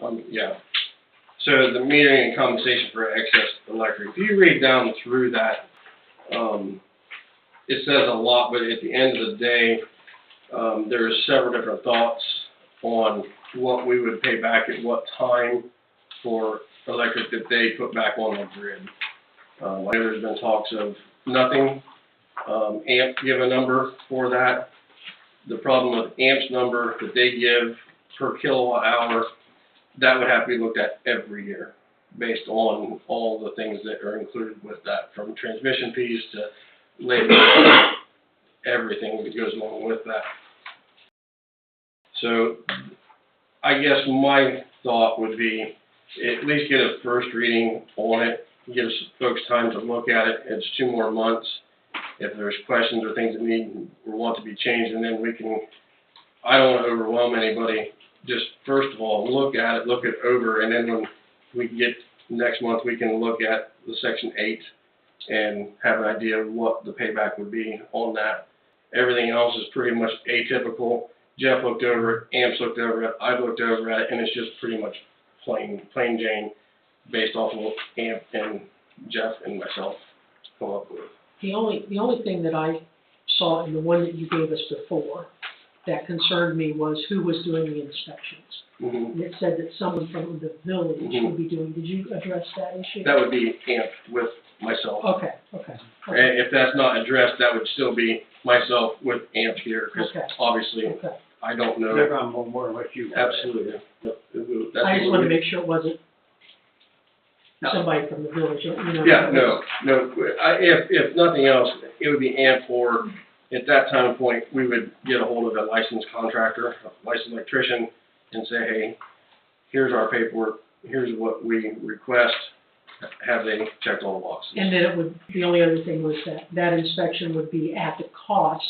8. Yeah. So the metering and compensation for excess electric. If you read down through that, it says a lot, but at the end of the day, there's several different thoughts on what we would pay back at what time for electric that they put back on the grid. I know there's been talks of nothing. AMP give a number for that. The problem with AMP's number that they give per kilowatt hour, that would have to be looked at every year based on all the things that are included with that, from transmission fees to labor, everything that goes along with that. So I guess my thought would be at least get a first reading on it, gives folks time to look at it. It's 2 more months. If there's questions or things that need or want to be changed, and then we can, I don't want to overwhelm anybody. Just first of all, look at it, look it over, and then when we get next month, we can look at the section 8 and have an idea of what the payback would be on that. Everything else is pretty much atypical. Jeff looked over it, AMP's looked over it, I've looked over at it, and it's just pretty much plain Jane based off of what AMP and Jeff and myself come up with. The only thing that I saw in the one that you gave us before that concerned me was who was doing the inspections. Mm-hmm. And it said that someone from the village would be doing, did you address that issue? That would be AMP with myself. Okay. And if that's not addressed, that would still be myself with AMP here, because obviously I don't know. They're gonna know more than what you. Absolutely. That's I just wanted to make sure it wasn't somebody from the village, Yeah, no. If nothing else, it would be AMP, or at that time point, we would get a hold of a licensed contractor, a licensed electrician, and say, hey, here's our paperwork, here's what we request, have they checked all the boxes. And then it would, the only other thing was that inspection would be at the cost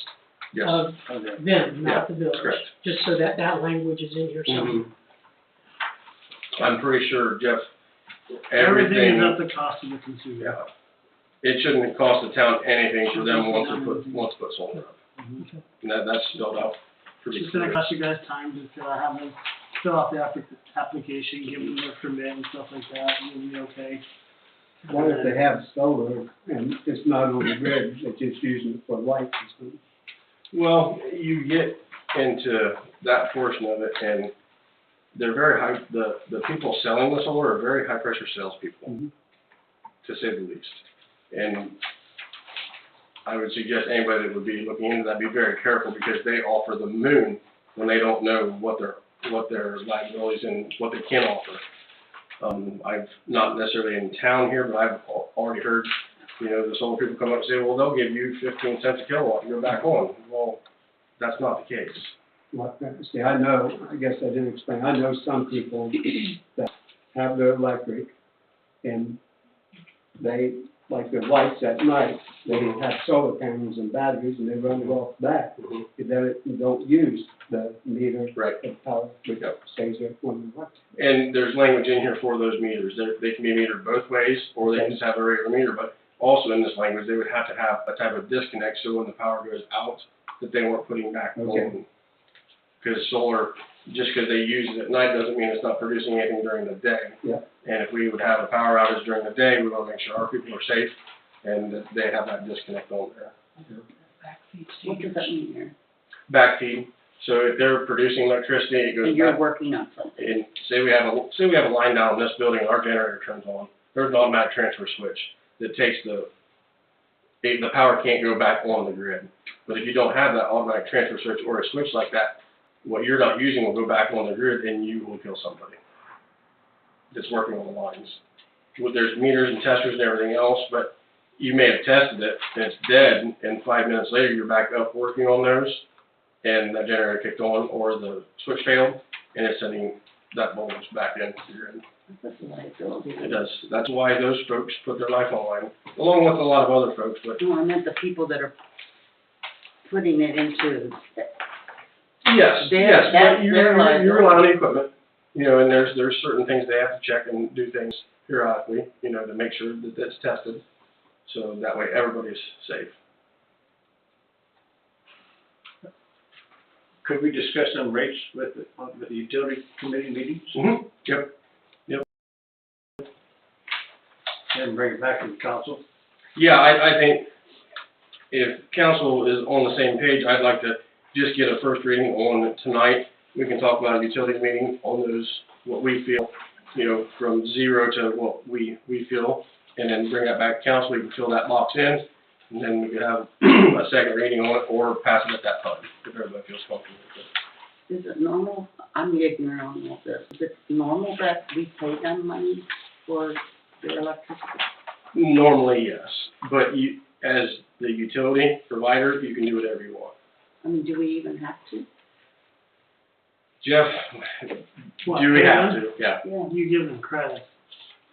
Yes. of them, not the village. Correct. Just so that language is in here somewhere. I'm pretty sure, Jeff, Everything is at the cost of the consumer. Yeah. It shouldn't cost the town anything for them once to put solar up. Okay. And that's spelled out pretty It's just gonna clear. cost you guys time to have them fill out the application, give them their permit and stuff like that, and you'll be okay. What if they have solar and it's not on the grid, they're just using it for lights and stuff? Well, you get into that portion of it, and they're very high, the people selling the solar are very high-pressure salespeople, to say the least. And I would suggest anybody that would be looking into that, be very careful, because they offer the moon when they don't know what their liabilities and what they can offer. I've not necessarily in town here, but I've already heard, the solar people come up and say, well, they'll give you 15 cents a kilowatt to go back on. Well, that's not the case. See, I guess I didn't explain, I know some people that have their electric and they, like their lights at night, they have solar panels and batteries and they run it off that. You don't use the meter of power, which stays there when you want. And there's language in here for those meters. They can be metered both ways, or they can just have a regular meter, but also in this language, they would have to have a type of disconnect so when the power goes out, that they weren't putting back on. Because solar, just because they use it at night doesn't mean it's not producing anything during the day. Yeah. And if we would have a power outage during the day, we want to make sure our people are safe and they have that disconnect on there. What does that mean here? Backfeed, so if they're producing electricity, it goes And you're back. working on something. And say we have a line down in this building, our generator turns on, there's an automatic transfer switch that takes the power can't go back on the grid. But if you don't have that automatic transfer switch or a switch like that, what you're not using will go back on the grid and you will kill somebody that's working on the lines. Well, there's meters and testers and everything else, but you may have tested it and it's dead, and 5 minutes later you're back up working on those, and that generator kicked on or the switch failed, and it's sending that voltage back into the grid. That's a liability. It does. That's why those folks put their life on the line, along with a lot of other folks, but No, I meant the people that are putting it into, yes, They're- yes, that's but you their rely on the equipment, you know, and there's certain things they have to check and do things periodically, you know, to make sure that it's tested, so that way everybody's safe. Could we discuss some rates with the utility committee meetings Mm-hmm. Yep. and bring it back to the council? Yeah, I think if council is on the same page, I'd like to just get a first reading on it tonight. We can talk about a utility meeting on those, what we feel, you know, from 0 to what we feel, and then bring that back to council. We can fill that box in, and then we could have a second reading on it or pass it at that time, if everybody feels comfortable with it. is it normal, I'm ignorant on all this, is it normal that we pay them money for their electricity? Normally, yes, but you, as the utility provider, you can do whatever you want. I mean, do we even have to? Jeff, What, do we pay have them? to? Yeah. Yeah. You give them credit.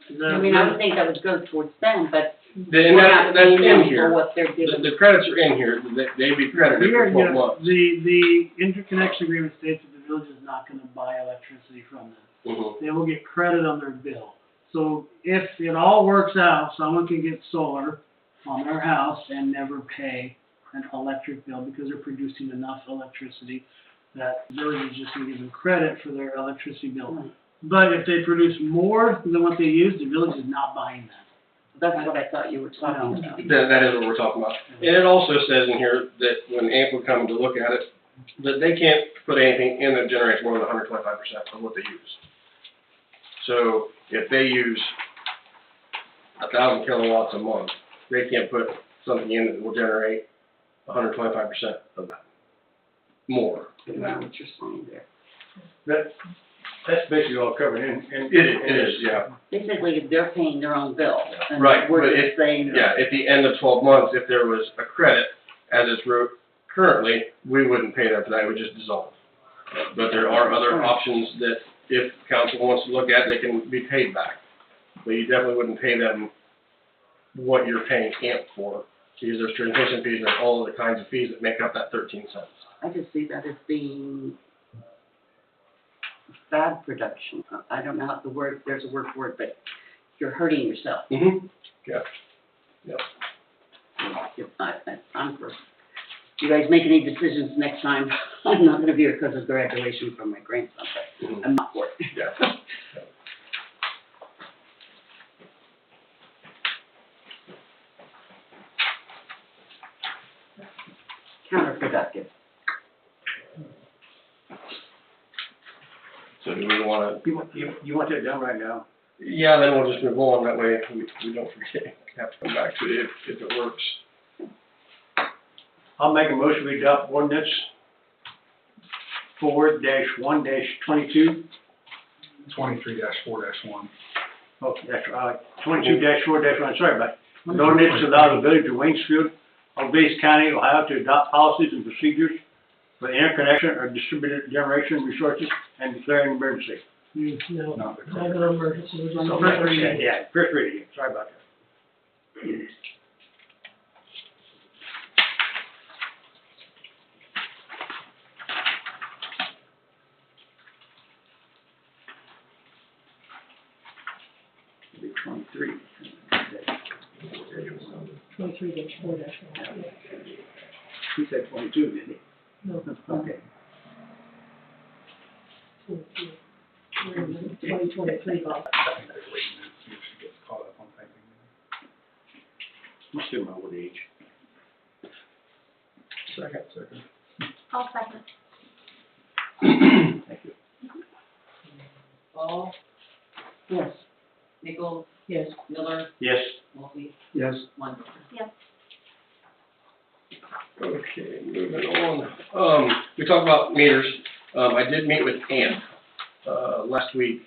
Is that- I mean, I would think that would go towards them, but And we're not that's paying in them here. for what they're giving. The credits are in here, they'd be credited We are, for 12 months. the interconnection agreement states that the village is not gonna buy electricity from them. Mhm. They will get credit on their bill. So if it all works out, someone can get solar on their house and never pay an electric bill because they're producing enough electricity that the village is just gonna give them credit for their electricity bill. Right. But if they produce more than what they use, the village is not buying that. That's what I thought you were talking about. That is what we're talking about. And it also says in here that when AMP would come to look at it, that they can't put anything in that generates more than 125% of what they use. So if they use 1,000 kilowatts a month, they can't put something in that will generate 125% of that, more. I know what you're saying there. That's basically all covered in. It is, yeah. Basically, they're paying their own bill. and Right, We're but just saying. Yeah, at the end of 12 months, if there was a credit, as it's currently, we wouldn't pay that for that, it would just dissolve. But there are other options that if council wants to look at, they can be paid back. But you definitely wouldn't pay them what you're paying AMP for, because there's transmission fees and all the kinds of fees that make up that 13 cents. I just see that as being bad production. I don't know how the word, there's a word for it, but you're hurting yourself. Mm-hmm. Yeah. Yep. I'm for, you guys make any decisions next time, I'm not gonna be here because of graduation from my grandson, but Mhm. I'm not for it. Yeah. Counterproductive. So do we wanna, You want that done right now? yeah, then we'll just move on, that way we don't forget, have to come back to it if it works. I'll make a motion, we adopt ordinance 4-1-22. 23-4-1. Okay, that's right, 22-4-1, sorry about it. An ordinance to allow the village of Waynesfield, Base County, Ohio, to adopt policies and procedures for the interconnection or distributed generation resources and declaring emergency. No, Not the not an emergency, it was on the So, first reading. yeah, first reading, sorry about that. It'll be 23. 23-4-1, yeah. He said 22, didn't he? No, Okay. 2023, Bob. See if she gets caught up on typing. Must be my old age. Second. I'll second. Thank you. Paul, Yes. Nichols, Yes. Miller, Yes. Wolfie, Yes, Wonderful. Yes. Okay, moving on. We talked about meters. I did meet with AMP, last week,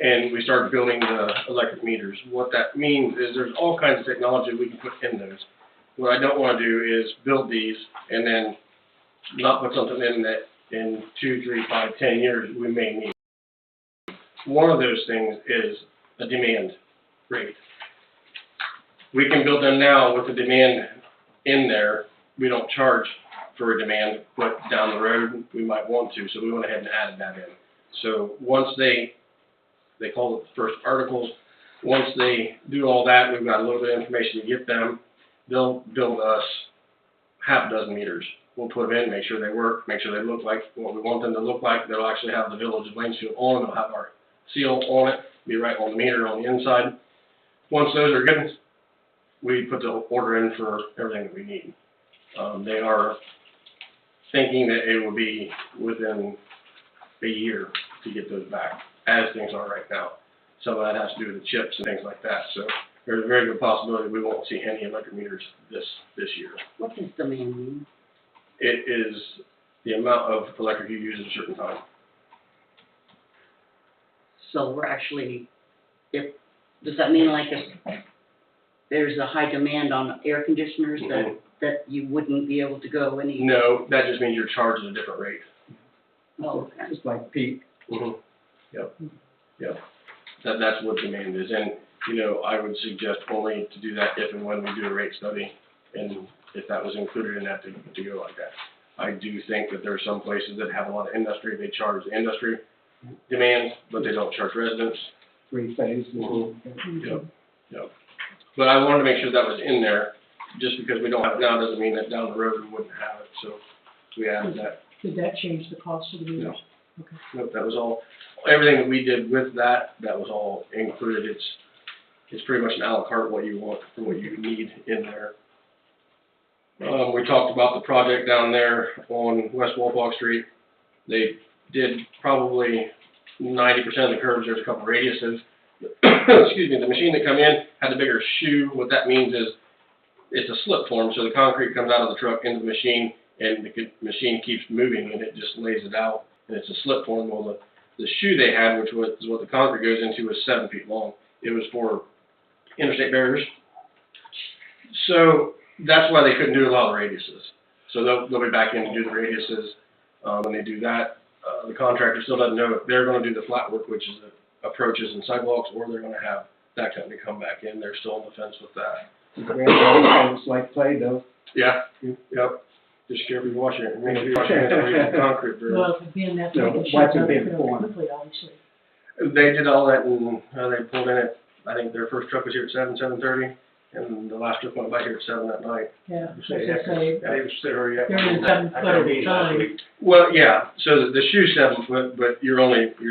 and we started building the electric meters. What that means is there's all kinds of technology we can put in those. What I don't wanna do is build these and then not put something in that in 2, 3, 5, 10 years we may need. One of those things is a demand rate. We can build them now with the demand in there. We don't charge for a demand, but down the road, we might want to, so we went ahead and added that in. So once they call it the first articles, once they do all that, we've got a little bit of information to get them, they'll build us half a dozen meters. We'll put them in, make sure they work, make sure they look like what we want them to look like. They'll actually have the Village of Waynesfield on, they'll have our seal on it, be right on the meter on the inside. Once those are good, we put the order in for everything that we need. They are thinking that it will be within a year to get those back, as things are right now. Some of that has to do with the chips and things like that, so there's a very good possibility we won't see any electric meters this year. What does demand mean? It is the amount of electric you use at a certain time. So we're actually, does that mean like there's a high demand on air conditioners that you wouldn't be able to go any? No, that just means you're charged at a different rate. Oh, okay. it's like peak. Yep. That's what demand is, and, you know, I would suggest only to do that if and when we do a rate study, and if that was included in that to go like that. I do think that there are some places that have a lot of industry, they charge the industry demands, but they don't charge residents. 3-phase. Yep. But I wanted to make sure that was in there, just because we don't have it now doesn't mean that down the road we wouldn't have it, so we added that. Did that change the cost of the meters? No. Okay. Nope, that was all, everything that we did with that was all included. It's pretty much an a la carte what you want for what you need in there. We talked about the project down there on West Walpog Street. They did probably 90% of the curves. There's a couple radiuses. Excuse me, the machine that come in had a bigger shoe. What that means is it's a slip form, so the concrete comes out of the truck into the machine, and the machine keeps moving, and it just lays it out, and it's a slip form. Well, the shoe they had, which was what the concrete goes into, was 7 feet long. It was for interstate barriers. So that's why they couldn't do a lot of radiuses. So they'll be back in to do the radiuses. When they do that, the contractor still doesn't know if they're going to do the flat work, which is the approaches and sidewalks, or they're going to have that company come back in. They're still on the fence with that. It's like Play-Doh. Yeah, yep. Just carefully washing it. Make sure you're washing it away from concrete. Well, being that No, way, it watch shuts it up being fairly formed. quickly, obviously. They did all that, and they pulled in it. I think their first truck was here at 7:30, and the last truck went by here at 7 that night. Yeah, as Say, I say, they was there yet. they're in 7 foot at a time. Well, yeah, so the shoe's 7 foot, but you're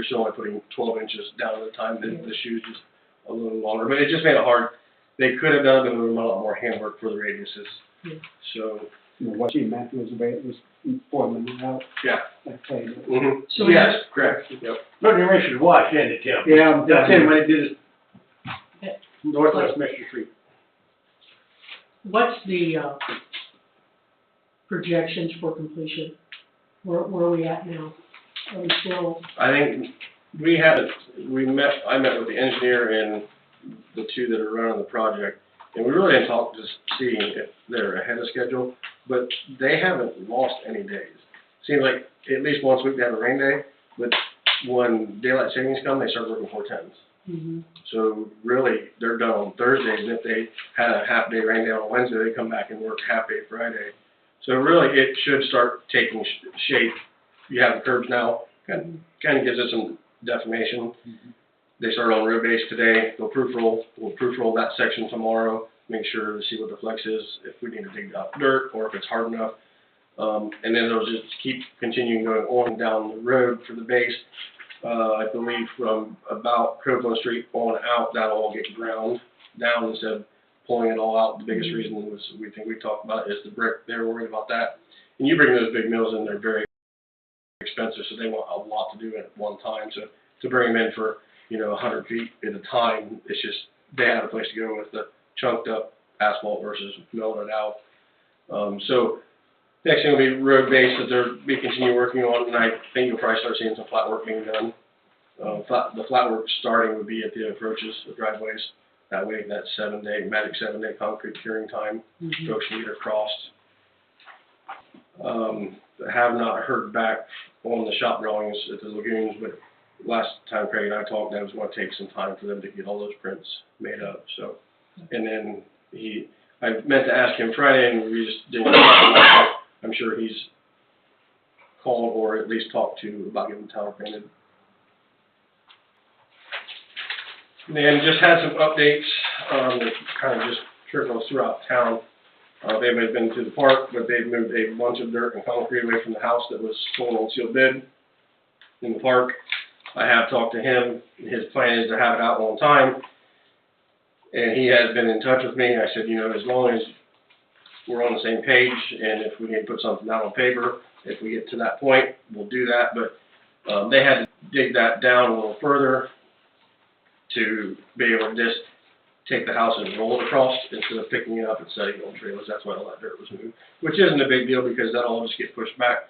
still only putting 12 inches down at a time. The shoe's just a little longer, but it just made it hard. They could have done it, but it was a lot more handwork for the radiuses. Yeah. So, What she meant was forming it out yeah. like Play-Doh. Mm-hmm. So Yes, correct, yep. Look, you're ready to wash, isn't it, Tim? Yeah, I'm That's done. him when he did his Yeah. Northwest Mission Street. What's the projections for completion? Where are we at now? Are we still, I think I met with the engineer and the two that are running the project, and we really didn't talk to see if they're ahead of schedule, but they haven't lost any days. Seems like at least once a week they have a rain day, but when daylight savings come, they start working 4/10s. mhm. So really, they're done on Thursdays, and if they had a half-day rain day on Wednesday, they come back and work half-day Friday. So really, it should start taking shape. You have the curbs now, kind of gives it some definition. They started on road base today, they'll proof roll, we'll proof roll that section tomorrow, make sure to see what the flex is, if we need to dig up dirt, or if it's hard enough. And then they'll just keep continuing going on down the road for the base. I believe from about Copeland Street on out, that'll all get ground down instead of pulling it all out. The biggest reason was, we talked about, is the brick. They were worried about that. And you bring those big mills in, they're very expensive, so they want a lot to do at one time. So to bring them in for, 100 feet at a time, it's just, they had a place to go with the chunked up asphalt versus milling it out. So next thing will be road base that we continue working on, and I think you'll probably start seeing some flat work being done. The flat work starting would be at the approaches, the driveways. That way, that magic 7-day concrete curing time, folks can get across. Have not heard back on the shop drawings at the lagoons, but last time Craig and I talked, that was going to take some time for them to get all those prints made up. So, and then I meant to ask him Friday, and we just didn't. I'm sure he's called or at least talked to about getting the tower painted. And then just had some updates that kind of just trickles throughout town. They may have been to the park, but they've moved a bunch of dirt and concrete away from the house that was sold on sealed bid in the park. I have talked to him. His plan is to have it out on time, and he has been in touch with me. I said, as long as we're on the same page, and if we need to put something down on paper, if we get to that point, we'll do that. But they had to dig that down a little further to be able to just take the house and roll it across instead of picking it up and setting it on trailers. That's why all that dirt was moved, which isn't a big deal because that'll all just get pushed back.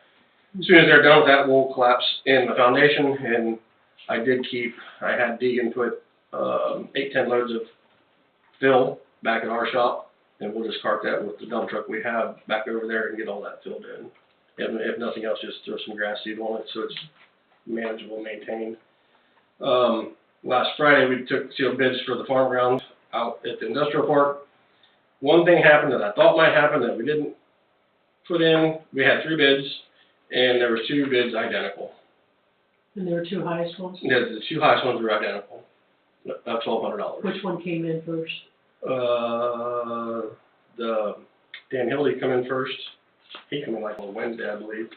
As soon as they're done with that, we'll collapse in the foundation, and I had Deegan put 8-10 loads of fill back at our shop, and we'll just cart that with the dump truck we have back over there and get all that filled in. If nothing else, just throw some grass seed on it so it's manageable, maintained. Last Friday, we took sealed bids for the farm ground out at the industrial park. One thing happened that I thought might happen that we didn't put in. We had 3 bids, and there were 2 bids identical. And there were 2 highest ones? Yeah, the 2 highest ones were identical, $1,200. Which one came in first? The Dan Hildy come in first. He came in like on Wednesday, I believe.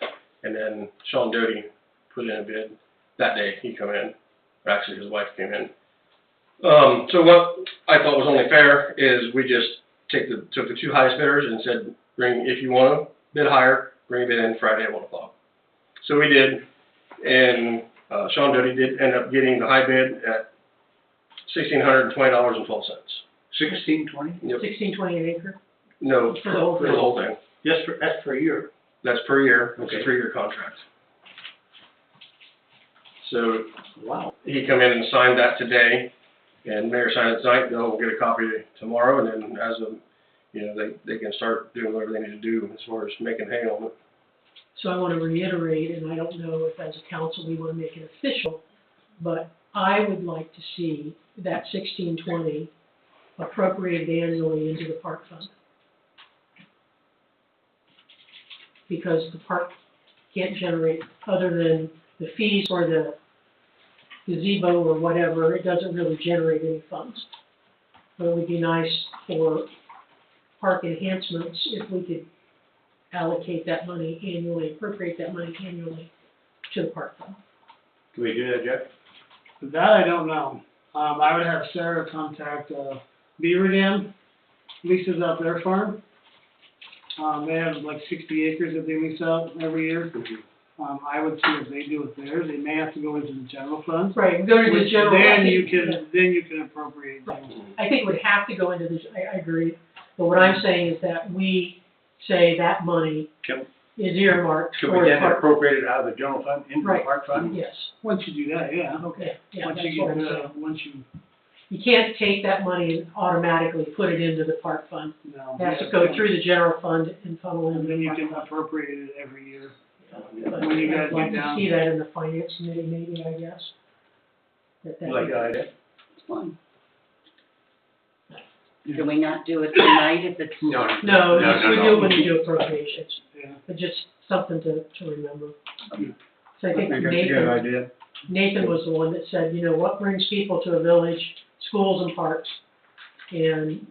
And then Sean Doty put in a bid that day. He come in. Or actually, his wife came in. So what I thought was only fair is we just took the 2 highest bidders and said, if you want to bid higher, bring a bid in Friday at 1 o'clock. So we did, and Sean Doty did end up getting the high bid at $1,620.12. 1620? Yep. $1,620 an acre? No, For the whole for the whole thing. Yes, that's per year. That's per year. It's Okay. a 3-year contract. So Wow. he come in and signed that today, and Mayor signed it tonight. They'll get a copy tomorrow, and then as of, they can start doing whatever they need to do as far as making hay on it. So I want to reiterate, and I don't know if as a council we want to make it official, but I would like to see that 1620 appropriated annually into the park fund. Because the park can't generate, other than the fees for the gazebo or whatever, it doesn't really generate any funds. But it would be nice for park enhancements if we could allocate that money annually, appropriate that money annually to the park fund. Can we do that, Jeff? That I don't know. I would have Sarah contact, Beaver Dam, leases out their farm. They have like 60 acres that they lease out every year. I would see if they do with theirs. They may have to go into the general fund. Right, go to the Which general. then I you think- can appropriate Right. things. I think it would have to go into the, I agree, but what I'm saying is that we say that money Can- is earmarked Can for we the then park. appropriate it out of the general fund into the Right. park fund? Yes, Once you do that, yeah. okay, yeah, Once that's you what I'm get, saying. once you, You can't take that money and automatically put it into the park fund. no. It has to go through the general fund and funnel into And then the you park can fund. appropriate it every year. But when you guys I'd like get to down- see that in the finance committee maybe, I guess. That You like that idea? It's fine. Can we not do it tonight if it's? No, we do it when we do appropriations, Yeah. but just something to remember. So I I think think that's a good idea. Nathan was the one that said, what brings people to a village, schools and parks. And,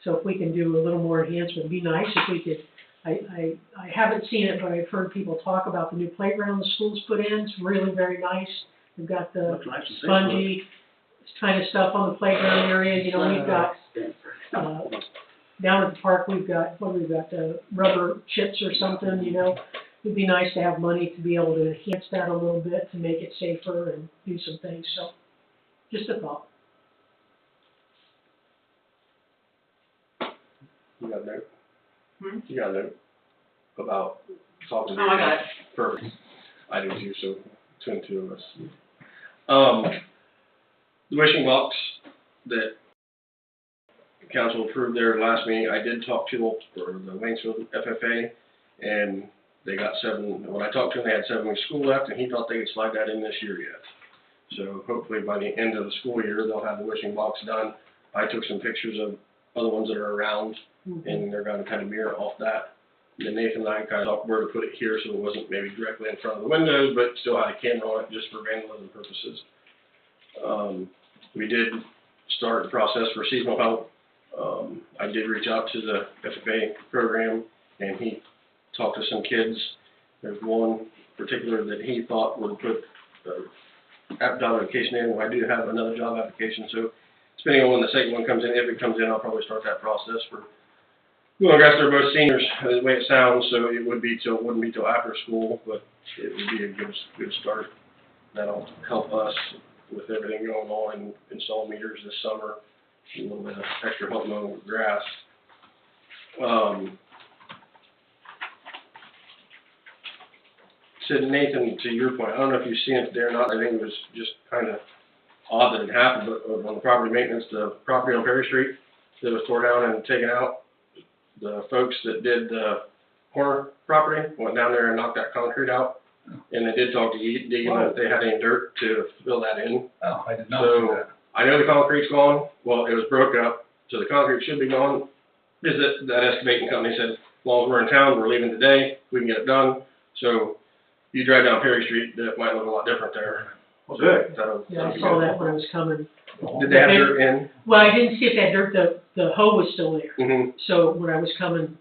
so if we can do a little more enhancement, it'd be nice if we could, I haven't seen it, but I've heard people talk about the new playground the schools put in. It's really very nice. We've got the Looks nice and safe. spongy kind of stuff on the playground area, we've got Down at the park, we've got, rubber chips or something, you know? It'd be nice to have money to be able to enhance that a little bit, to make it safer and do some things, so, just a thought. You got a note? Hmm? You got a note about talking to Oh, I got it. Perfect. I do too, so between the two of us. The wishing box that council approved their last meeting, I did talk to for the Waynesfield FFA, and they got 7, when I talked to them, they had 7 weeks school left, and he thought they could slide that in this year yet. So hopefully by the end of the school year, they'll have the wishing box done. I took some pictures of other ones that are around, and they're gonna kind of mirror off that. And then Nathan and I kind of talked where to put it here, so it wasn't maybe directly in front of the windows, but still had a camera on it just for vandalism purposes. We did start the process for seasonal help. I did reach out to the FFA program, and he talked to some kids. There's one particular that he thought would put a job application in. I do have another job application, so depending on when the second one comes in, if it comes in, I'll probably start that process for. Well, I guess they're both seniors, the way it sounds, so it wouldn't be till after school, but it would be a good start. That'll help us with everything going on and install meters this summer, a little bit of extra help mowing grass. Said Nathan, to your point, I don't know if you've seen it there or not, I think it was just kind of odd that it happened, but on the property maintenance, the property on Perry Street that was tore down and taken out, the folks that did the corner property went down there and knocked that concrete out, and they did talk to Deegan if they had any dirt to fill that in. Oh, I did not see that. I know the concrete's gone, well, it was broke up, so the concrete should be gone. That excavating company said, as long as we're in town, we're leaving today, we can get it done. So you drive down Perry Street, that might look a lot different there. Well, good. Yeah, I saw that when I was coming. Did they have dirt in? Well, I didn't see if that dirt, the hoe was still there. Mm-hmm. So when I was coming,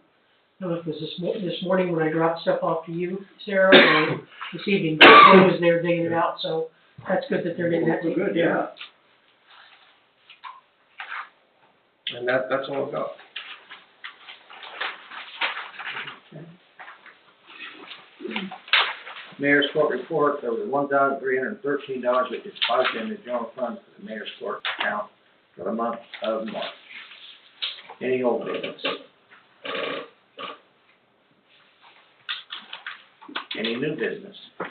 I don't know if it was this morning when I dropped stuff off to you, Sarah, or this evening, but the hoe was there digging it out, so that's good that they're getting that taken care of. Good, yeah. And that's all I've got. Mayor's Court report, there was $1,313 that was deposited in the general fund for the Mayor's Court account for the month of March. Any old business? Any new business? All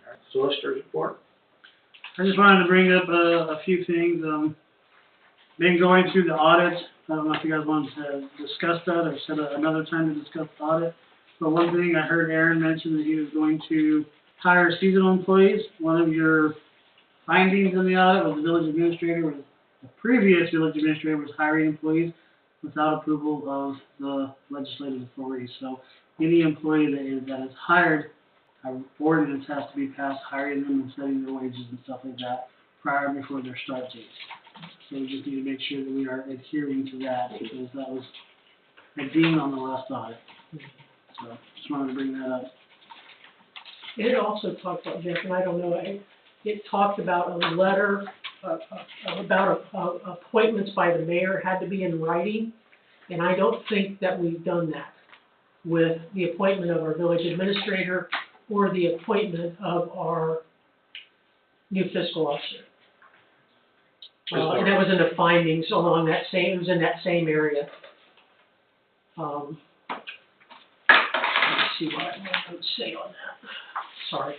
right, Solicitor's report? I just wanted to bring up a few things. Been going through the audit. I don't know if you guys wanted to discuss that or set another time to discuss the audit. But one thing I heard Aaron mention that he was going to hire seasonal employees. One of your findings in the audit was the previous village administrator was hiring employees without approval of the legislative authority. So any employee that is hired, our ordinance has to be passed, hiring them and setting their wages and stuff like that before their start date. So we just need to make sure that we are adhering to that, because that was a ding on the last audit. So just wanted to bring that up. It also talked about, Jeff, and I don't know, it talked about a letter, about appointments by the mayor had to be in writing, and I don't think that we've done that with the appointment of our village administrator or the appointment of our new fiscal officer. And it was in the findings along that same, it was in that same area. Let's see what I would say on that. Sorry.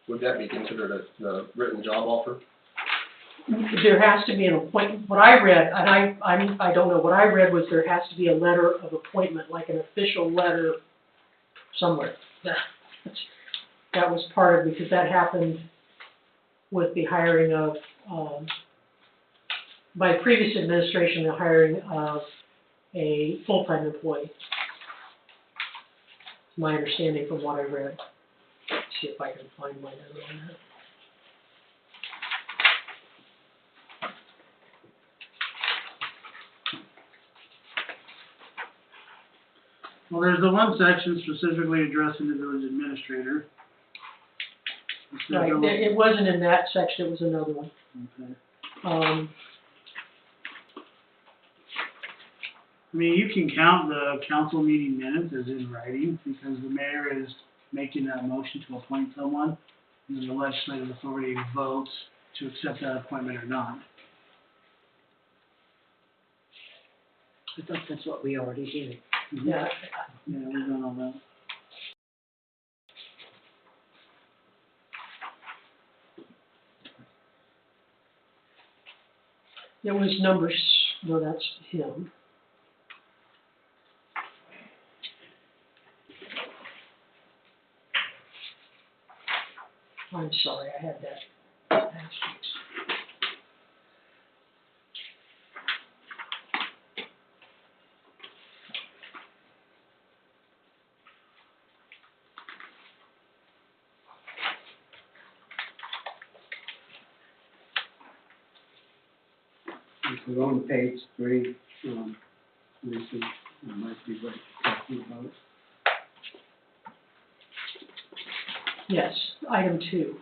Would that be considered a written job offer? There has to be an appointment. What I read, and I don't know, what I read was there has to be a letter of appointment, like an official letter somewhere. That was part of, because that happened with the hiring of, by previous administration, the hiring of a full-time employee. My understanding from what I read. Let's see if I can find my note on that. Well, there's the one section specifically addressing the village administrator. It says Right, it wasn't in that section, it was another one. Okay. I mean, you can count the council meeting minutes as in writing, because the mayor is making that motion to appoint someone, and then the legislative authority votes to accept that appointment or not. I thought that's what we already did. Yeah, Yeah, we've done all that. there was numbers, no, that's him. I'm sorry, I had that last week. If we're on page 3, this is, it might be what you're talking about. Yes, item 2.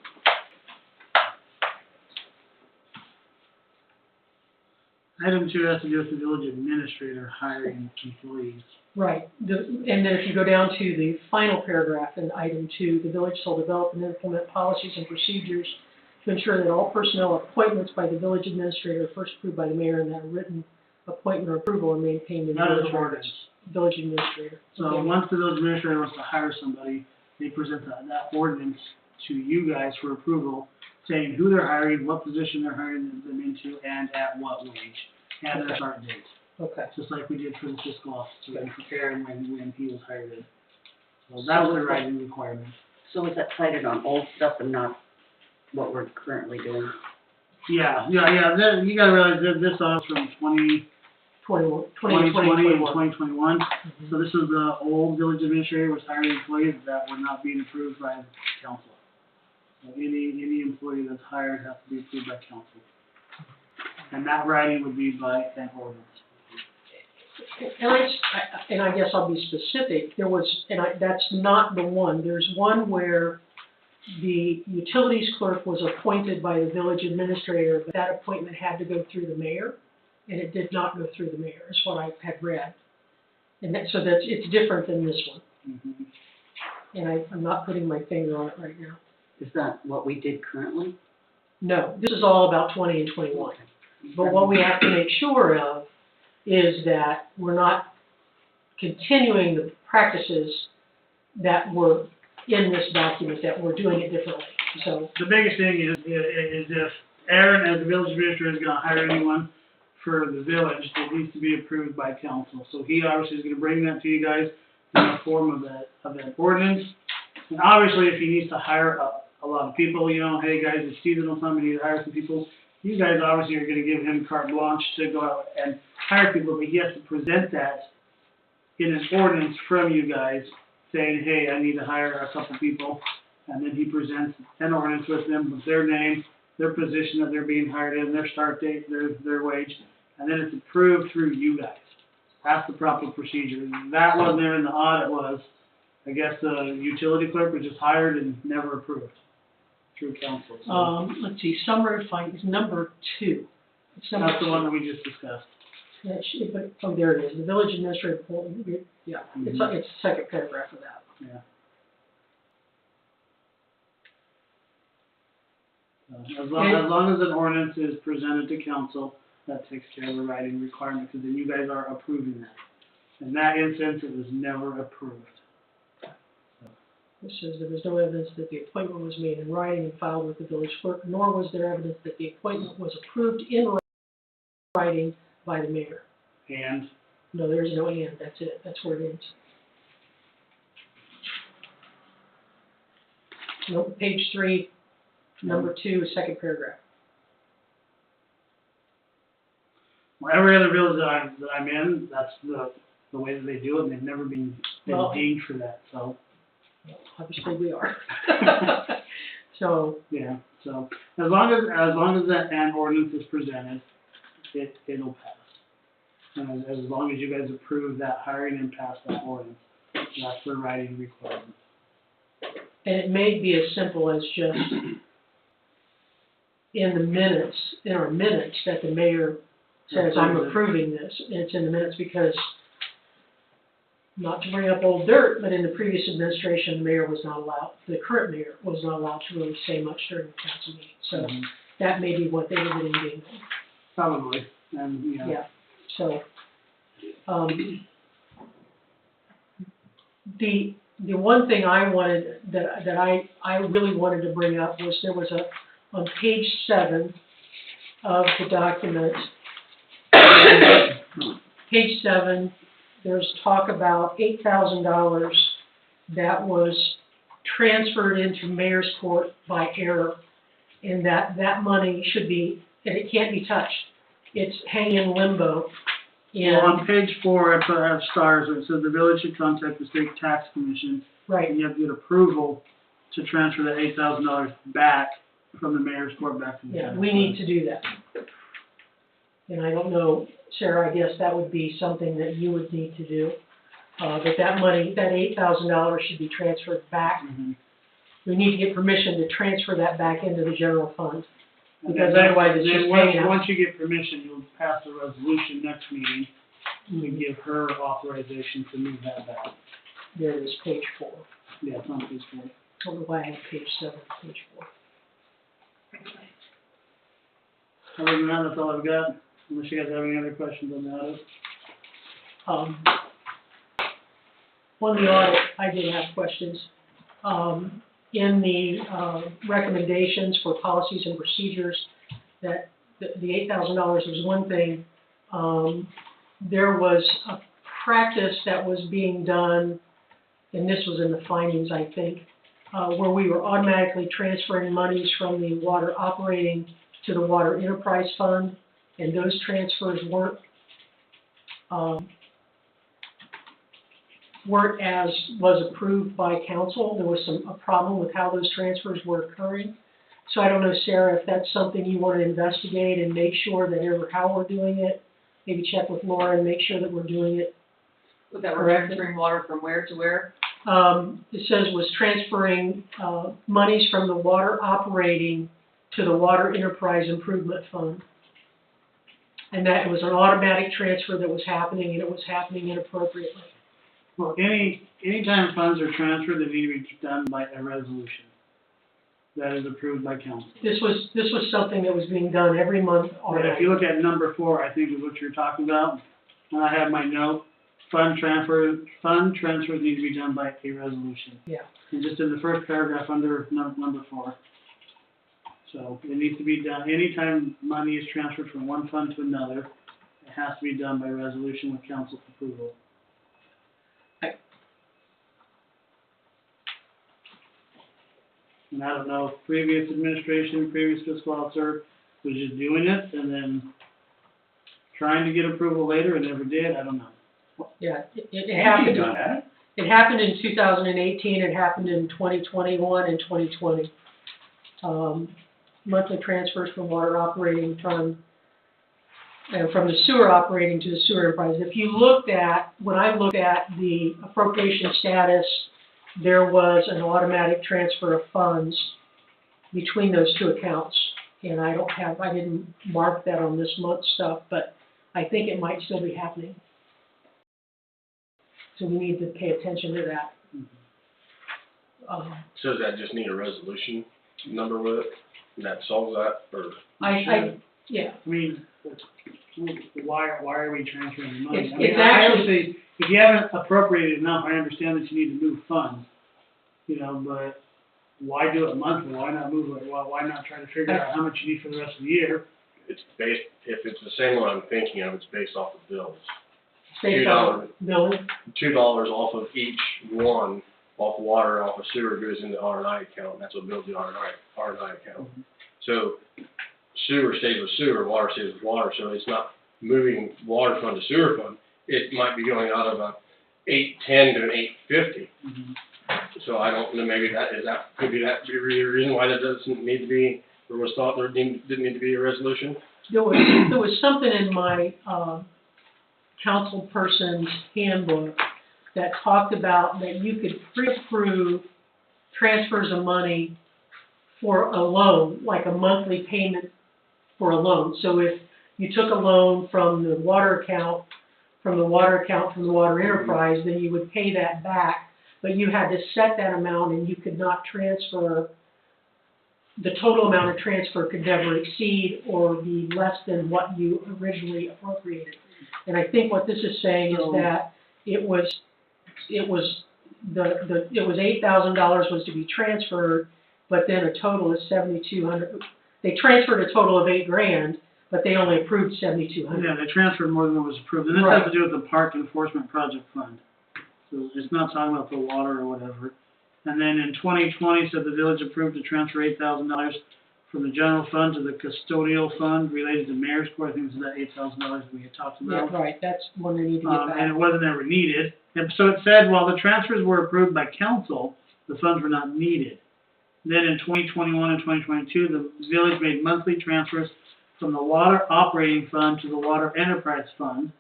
Item 2 has to do with the village administrator hiring employees. Right, and then if you go down to the final paragraph in item 2, the village shall develop and implement policies and procedures to ensure that all personnel appointments by the village administrator are first approved by the mayor, and that written appointment or approval are maintained in the That is village ordinance. village administrator. So Okay. once the village administrator wants to hire somebody, they present that ordinance to you guys for approval, saying who they're hiring, what position they're hiring them into, and at what wage, and their start date. Okay, Just like we did for the fiscal officer and for Aaron when he was hired in. So that's the writing requirement. So is that cited on old stuff and not what we're currently doing? Yeah, then you gotta realize that this is from 2020 and 2021. So this is the old village administrator was hiring employees that were not being approved by the council. So any employee that's hired has to be approved by council. And that writing would be by an ordinance. and I guess I'll be specific, there was, that's not the one, there's one where the utilities clerk was appointed by the village administrator, but that appointment had to go through the mayor, and it did not go through the mayor, is what I had read. And so it's different than this one, and I'm not putting my finger on it right now. Is that what we did currently? No, this is all about 20 and 21. But what we have to make sure of is that we're not continuing the practices that were in this document, that we're doing it differently. So, The biggest thing is if Aaron, as the village administrator, is gonna hire anyone for the village, it needs to be approved by council. So he obviously is gonna bring that to you guys in the form of an ordinance. And obviously, if he needs to hire a lot of people, you know, hey guys, it's seasonal time, we need to hire some people. You guys obviously are gonna give him carte blanche to go out and hire people, but he has to present that in an ordinance from you guys, saying, hey, I need to hire a couple people. And then he presents an ordinance with them, with their name, their position that they're being hired in, their start date, their wage, and then it's approved through you guys. That's the proper procedure. That wasn't there in the audit was, I guess the utility clerk was just hired and never approved through council. So let's see, summary findings, number 2. It's number that's the 2. one that we just discussed. Yeah, oh, there it is, the village administrator, yeah, it's the second paragraph of that. Yeah. As long as an ordinance is presented to council, that takes care of the writing requirement, because then you guys are approving that. In that instance, it was never approved. It says there was no evidence that the appointment was made in writing and filed with the village clerk, nor was there evidence that the appointment was approved in writing by the mayor. And No, there is no and, that's it, that's where it ends. Nope, page 3, number 2, second paragraph. well, every other village that I'm in, that's the way that they do it, and they've never been Well, dinged for that, so. Obviously, we are. So, Yeah, so as long as that an ordinance is presented, it'll pass. And as long as you guys approve that hiring and pass that ordinance. That's the writing requirement. And it may be as simple as just in our minutes, that the mayor says, I'm approving this. And it's in the minutes because, not to bring up old dirt, but in the previous administration, the current mayor was not allowed to really say much during the council meeting. So that may be what they were getting dinged on. Probably, and, you know. Yeah, so, the one thing I wanted, that I really wanted to bring up was there was on page 7 of the document, page 7, there's talk about $8,000 that was transferred into mayor's court by error, and that money should be, and it can't be touched. It's hanging in limbo. Well, on page 4, I have stars, where it says the village should contact the state tax commission, Right, and you have to get approval to transfer that $8,000 back from the mayor's court back to the yeah, general we fund. need to do that. And I don't know, Sarah, I guess that would be something that you would need to do. But that money, that $8,000 should be transferred back. Mhm. We need to get permission to transfer that back into the general fund. And Because then- otherwise it's then just once- hanging out. Once you get permission, you'll pass a resolution next meeting to give her authorization to move that back. There it is, page 4. Yeah, it's on page 4. I don't know why I have page 7, page 4. Other than that, that's all I've got, unless you guys have any other questions on the audit. On the audit, I did have questions. In the recommendations for policies and procedures, that the $8,000 was one thing. There was a practice that was being done, and this was in the findings, I think, where we were automatically transferring monies from the water operating to the water enterprise fund, and those transfers weren't as was approved by council. There was a problem with how those transfers were occurring. So I don't know, Sarah, if that's something you want to investigate and make sure that how we're doing it, maybe check with Laura and make sure that we're doing it. Was that we're Correct. transferring water from where to where? It says was transferring monies from the water operating to the water enterprise improvement fund. And that it was an automatic transfer that was happening, and it was happening inappropriately. Well, anytime funds are transferred, they need to be done by a resolution that is approved by council. This was something that was being done every month But already. if you look at number 4, I think is what you're talking about, and I have my note, fund transfers need to be done by a resolution. Yeah. And just in the first paragraph under number 4. So it needs to be done, anytime money is transferred from one fund to another, it has to be done by resolution with council approval. And I don't know if previous administration, previous fiscal officer was just doing it and then trying to get approval later and never did, I don't know. Yeah, it happened. Done that? It happened in 2018, it happened in 2021 and 2020. Monthly transfers from water operating fund, and from the sewer operating to the sewer enterprise. If you looked at, when I looked at the appropriation status, there was an automatic transfer of funds between those two accounts. And I didn't mark that on this month's stuff, but I think it might still be happening. So we need to pay attention to that. So does that just need a resolution number with it, and that solves that, or? Yeah. I mean, why are we transferring the money? It's- I mean, it's I actually- obviously, if you haven't appropriated enough, I understand that you need to move funds, you know, but why do it monthly? Why not move it? Why not try to figure out how much you need for the rest of the year? It's based, if it's the same one I'm thinking of, it's based off of bills. Based on billing. $2 off of each one, off water, off of sewer goes into R&I account, and that's what builds the R&I account. So sewer stays with sewer, water stays with water, so it's not moving water fund to sewer fund. It might be going out of a 810 to an 850. So I don't know, maybe could be the reason why that doesn't need to be, or was thought there didn't need to be a resolution? There was something in my council person's handbook that talked about that you could pre-approve transfers of money for a loan, like a monthly payment for a loan. So if you took a loan from the water account, from the water enterprise, then you would pay that back, but you had to set that amount and you could not transfer, the total amount of transfer could never exceed or be less than what you originally appropriated. And I think what this is saying is that it was $8,000 was to be transferred, but then a total of $7,200. They transferred a total of $8,000, but they only approved $7,200. Yeah, they transferred more than what was approved, and this has to do with the Park Enforcement Project Fund. So it's not talking about the water or whatever. And then in 2020, said the village approved to transfer $8,000 from the general fund to the custodial fund related to mayor's court. I think it's that $8,000 we had talked about. Yeah, right, that's one they need to get back. And it wasn't ever needed. And so it said, while the transfers were approved by council, the funds were not needed. Then in 2021 and 2022, the village made monthly transfers from the water operating fund to the water enterprise fund,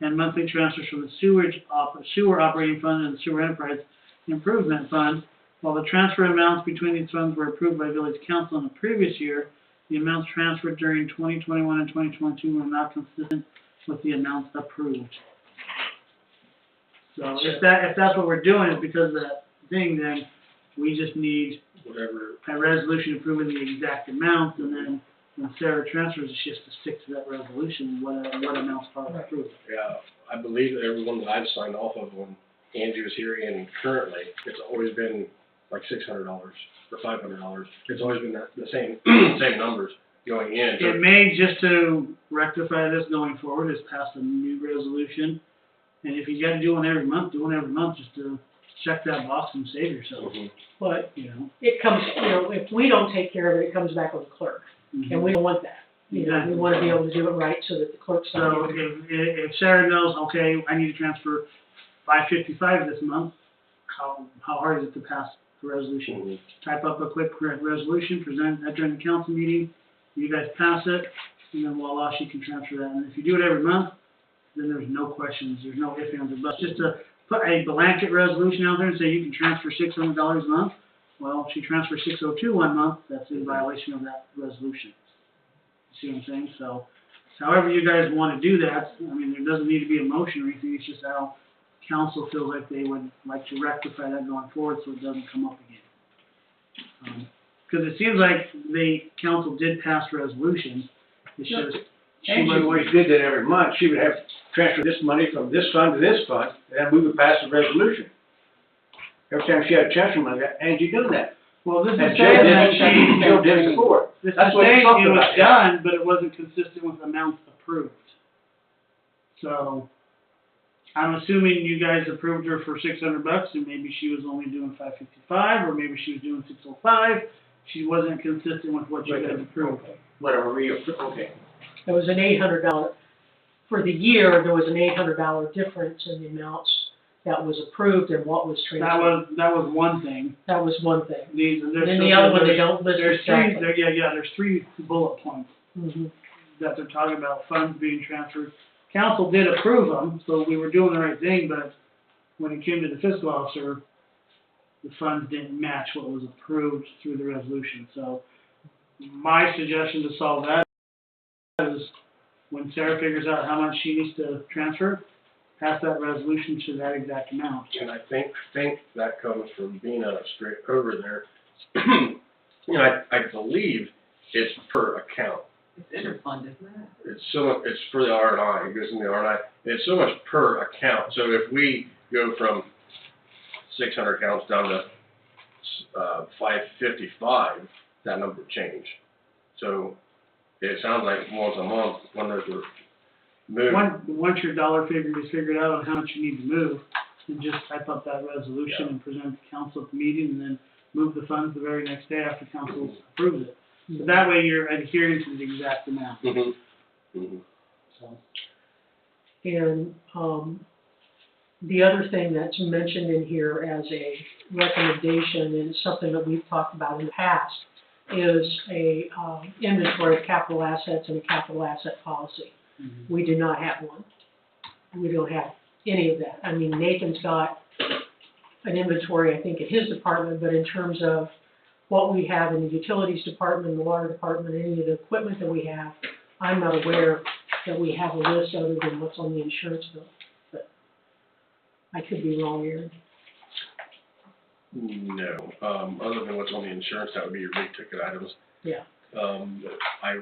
and monthly transfers from the sewer operating fund and the sewer enterprise improvement fund. While the transfer amounts between these funds were approved by village council in the previous year, the amounts transferred during 2021 and 2022 were not consistent with the amounts approved. So if that's what we're doing is because of that thing, then we just need Whatever, a resolution approving the exact amount, and then when Sarah transfers, she has to stick to that resolution, what amounts are approved. yeah, I believe that everyone that I've signed off of when Angie was here and currently, it's always been like $600 or $500. It's always been the same, same numbers going in. It may, just to rectify this going forward, is pass a new resolution, and if you gotta do one every month, do one every month, just to check that box and save yourself, But you know? it comes, if we don't take care of it, it comes back on the clerk, and we don't want that. You know, we want to be able to do it right so that the clerk's So not. if Sarah knows, okay, I need to transfer $555 this month, how hard is it to pass the resolution? Type up a quick resolution, present that during the council meeting, you guys pass it, and then voila, she can transfer that. And if you do it every month, then there's no questions, there's no ifs, ands, or buts. Just to put a blanket resolution out there and say you can transfer $600 a month, well, if she transfers $602 one month, that's in violation of that resolution. See what I'm saying? So, however you guys want to do that, I mean, there doesn't need to be a motion or anything, it's just how council feels like they would like to rectify that going forward so it doesn't come up again. Because it seems like the council did pass resolutions, it's just, And she always did that every month. She would have transfer this money from this fund to this fund, and we would pass a resolution. Every time she had a transfer money, Angie done that. well, this is And saying that Joe did it before. this is That's what saying you're talking it was about, yeah. done, but it wasn't consistent with amounts approved. So, I'm assuming you guys approved her for $600, and maybe she was only doing $555, or maybe she was doing $605. She wasn't consistent with what you guys approved. Whatever, okay. There was an $800, for the year, there was an $800 difference in the amounts that was approved and what was transferred. That was one thing. That was one thing. And then the other one, they don't list exactly. There's three bullet points Mhm. that they're talking about, funds being transferred. Council did approve them, so we were doing the right thing, but when it came to the fiscal officer, the funds didn't match what was approved through the resolution. So my suggestion to solve that is when Sarah figures out how much she needs to transfer, pass that resolution to that exact amount. And I think that comes from being on a straight over there. You know, I believe it's per account. It's interfund, isn't it? It's for the R&I, it goes in the R&I, it's so much per account, so if we go from 600 accounts down to, 555, that number would change. So, it sounds like once a month, when there's a move. Once your dollar figure is figured out on how much you need to move, then just type up that resolution and present it to council at the meeting, and then move the funds the very next day after council approves it. So that way you're adhering to the exact amount. So. And, the other thing that's mentioned in here as a recommendation, and it's something that we've talked about in the past, is a, inventory of capital assets and a capital asset policy. We do not have one. We don't have any of that. I mean, Nathan's got an inventory, I think, in his department, but in terms of what we have in the utilities department, the water department, any of the equipment that we have, I'm not aware that we have a list other than what's on the insurance bill. But I could be wrong, Aaron. No, other than what's on the insurance, that would be your big ticket items. Yeah. I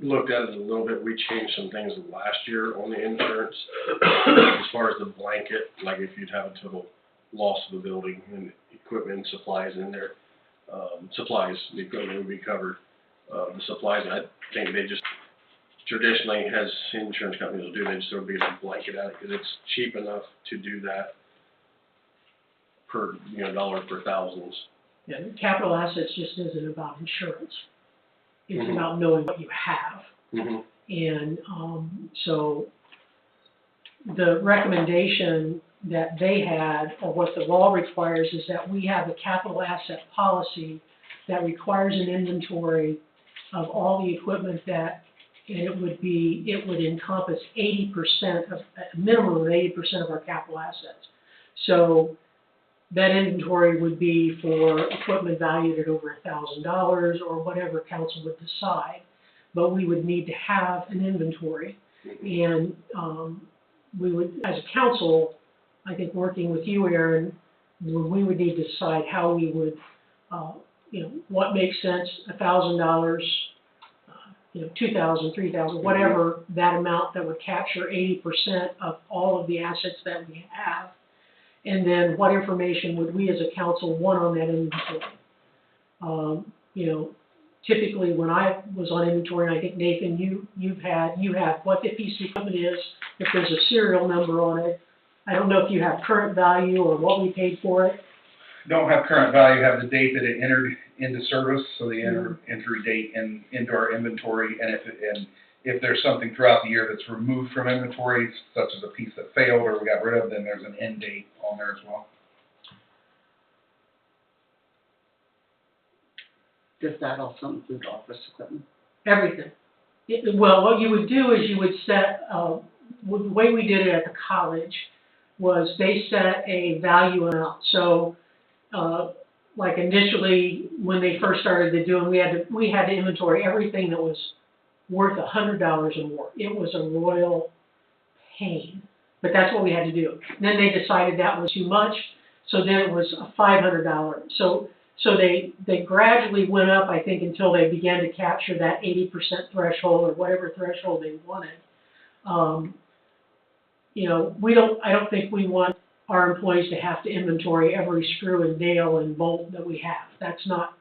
looked at it a little bit, we changed some things last year on the insurance, as far as the blanket, like if you'd have a total loss of the building and equipment and supplies in there. Supplies, the equipment would be covered. The supplies, I think they just traditionally, as insurance companies will do, they just throw a big blanket at it, because it's cheap enough to do that per, dollar per thousands. Yeah, capital assets just isn't about insurance. It's Mhm. about knowing what you have. Mm-hmm. And so the recommendation that they had, or what the law requires, is that we have a capital asset policy that requires an inventory of all the equipment that, and it would encompass 80% of, a minimum of 80% of our capital assets. So that inventory would be for equipment valued at over $1,000 or whatever council would decide. But we would need to have an inventory. And we would, as a council, I think working with you, Aaron, we would need to decide how we would, what makes sense, $1,000, $2,000, $3,000, whatever that amount that would capture 80% of all of the assets that we have. And then what information would we as a council want on that inventory? Typically when I was on inventory, and I think Nathan, you have what the piece of equipment is, if there's a serial number on it. I don't know if you have current value or what we paid for it. Don't have current value, have the date that it entered into service, so the entry date into our inventory, and if there's something throughout the year that's removed from inventory, such as a piece that failed or we got rid of, then there's an end date on there as well. Does that also include office equipment? Everything. Well, what you would do is you would set, the way we did it at the college was they set a value amount. So, like initially, when they first started to do it, we had to inventory everything that was worth $100 or more. It was a royal pain, but that's what we had to do. And then they decided that was too much, so then it was a $500. So they gradually went up, I think, until they began to capture that 80% threshold or whatever threshold they wanted. I don't think we want our employees to have to inventory every screw and nail and bolt that we have. That's not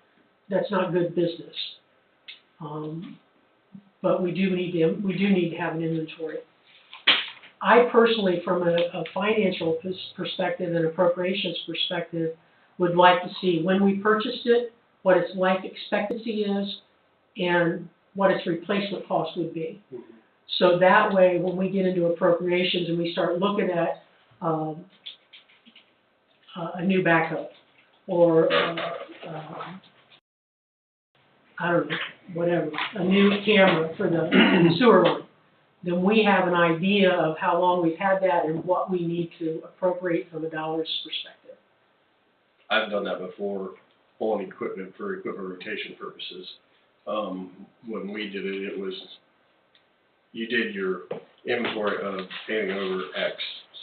good business. But we do need to have an inventory. I personally, from a financial perspective and appropriations perspective, would like to see when we purchased it, what its life expectancy is, and what its replacement cost would be. Mm-hmm. So that way, when we get into appropriations and we start looking at a new backhoe or I don't know, whatever, a new camera for the sewer line, then we have an idea of how long we've had that and what we need to appropriate from a dollars perspective. I've done that before on equipment for equipment rotation purposes. When we did it, it was, you did your inventory of anything over X,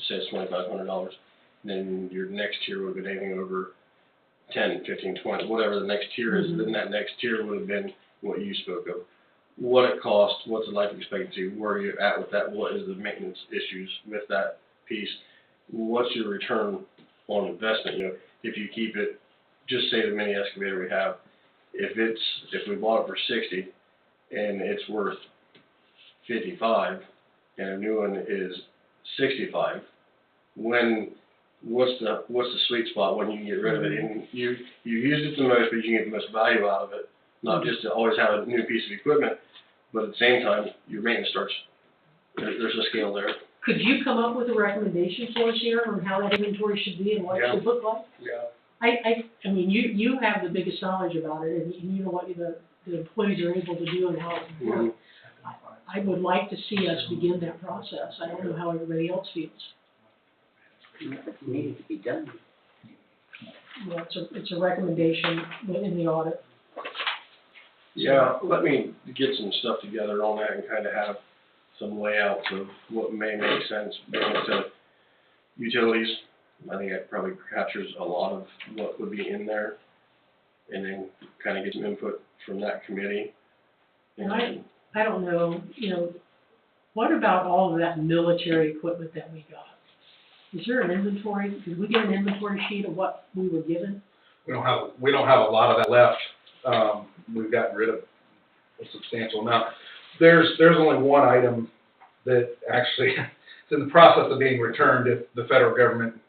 say it's $2,500, then your next tier would have been anything over 10, 15, 20, whatever the next tier is, then that next tier would have been what you spoke of. What it costs, what's the life expectancy, where you're at with that, what is the maintenance issues with that piece, what's your return on investment. If you keep it, just say the mini excavator we have, if we bought it for 60 and it's worth 55 and a new one is 65, what's the sweet spot when you can get rid of it? And you use it the most, but you can get the most value out of it. Not just to always have a new piece of equipment, but at the same time, your maintenance starts. There's a scale there. Could you come up with a recommendation for us here on how that inventory should be and what it should look like? Yeah. I mean, you have the biggest knowledge about it, and you know what the employees are able to do and how it can work. I would like to see us begin that process. I don't know how everybody else feels. It needed to be done. Yeah, it's a recommendation in the audit. Yeah, let me get some stuff together on that and kind of have some layouts of what may make sense bringing it to utilities. I think that probably captures a lot of what would be in there, and then kind of get some input from that committee. And I don't know, what about all of that military equipment that we got? Is there an inventory, did we get an inventory sheet of what we were given? We don't have a lot of that left. We've gotten rid of a substantial amount. There's only one item that actually is in the process of being returned if the federal government,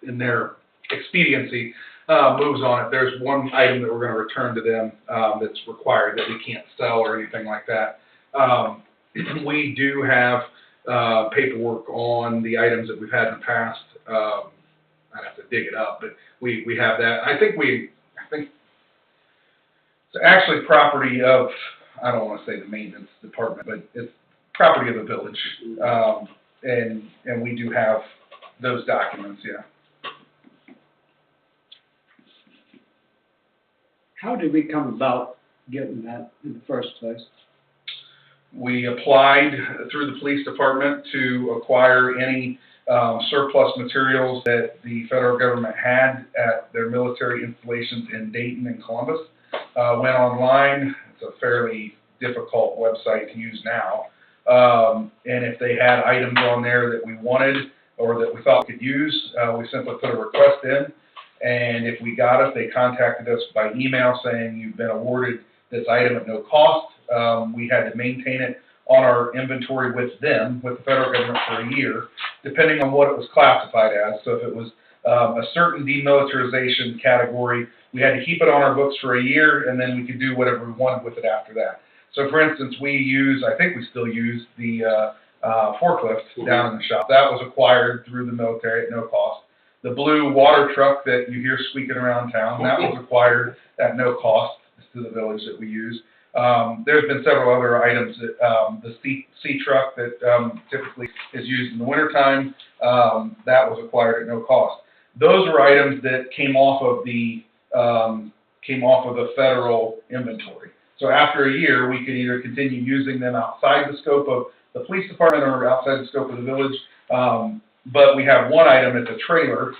in their expediency, moves on it. There's one item that we're going to return to them that's required that we can't sell or anything like that. We do have paperwork on the items that we've had in the past. I'd have to dig it up, but we have that. I think it's actually property of, I don't want to say the maintenance department, but it's property of the village. And we do have those documents, yeah. How did we come about getting that in the first place? We applied through the police department to acquire any surplus materials that the federal government had at their military installations in Dayton and Columbus. Went online. It's a fairly difficult website to use now. And if they had items on there that we wanted or that we thought we could use, we simply put a request in. And if we got it, they contacted us by email saying you've been awarded this item at no cost. We had to maintain it on our inventory with them, with the federal government, for a year, depending on what it was classified as. So if it was a certain demilitarization category, we had to keep it on our books for a year, and then we could do whatever we wanted with it after that. So for instance, I think we still use the forklift down in the shop. That was acquired through the military at no cost. The blue water truck that you hear squeaking around town, that was acquired at no cost to the village that we use. There's been several other items that, the sea truck that typically is used in the wintertime, that was acquired at no cost. Those were items that came off of the federal inventory. So after a year, we could either continue using them outside the scope of the police department or outside the scope of the village. But we have one item, it's a trailer,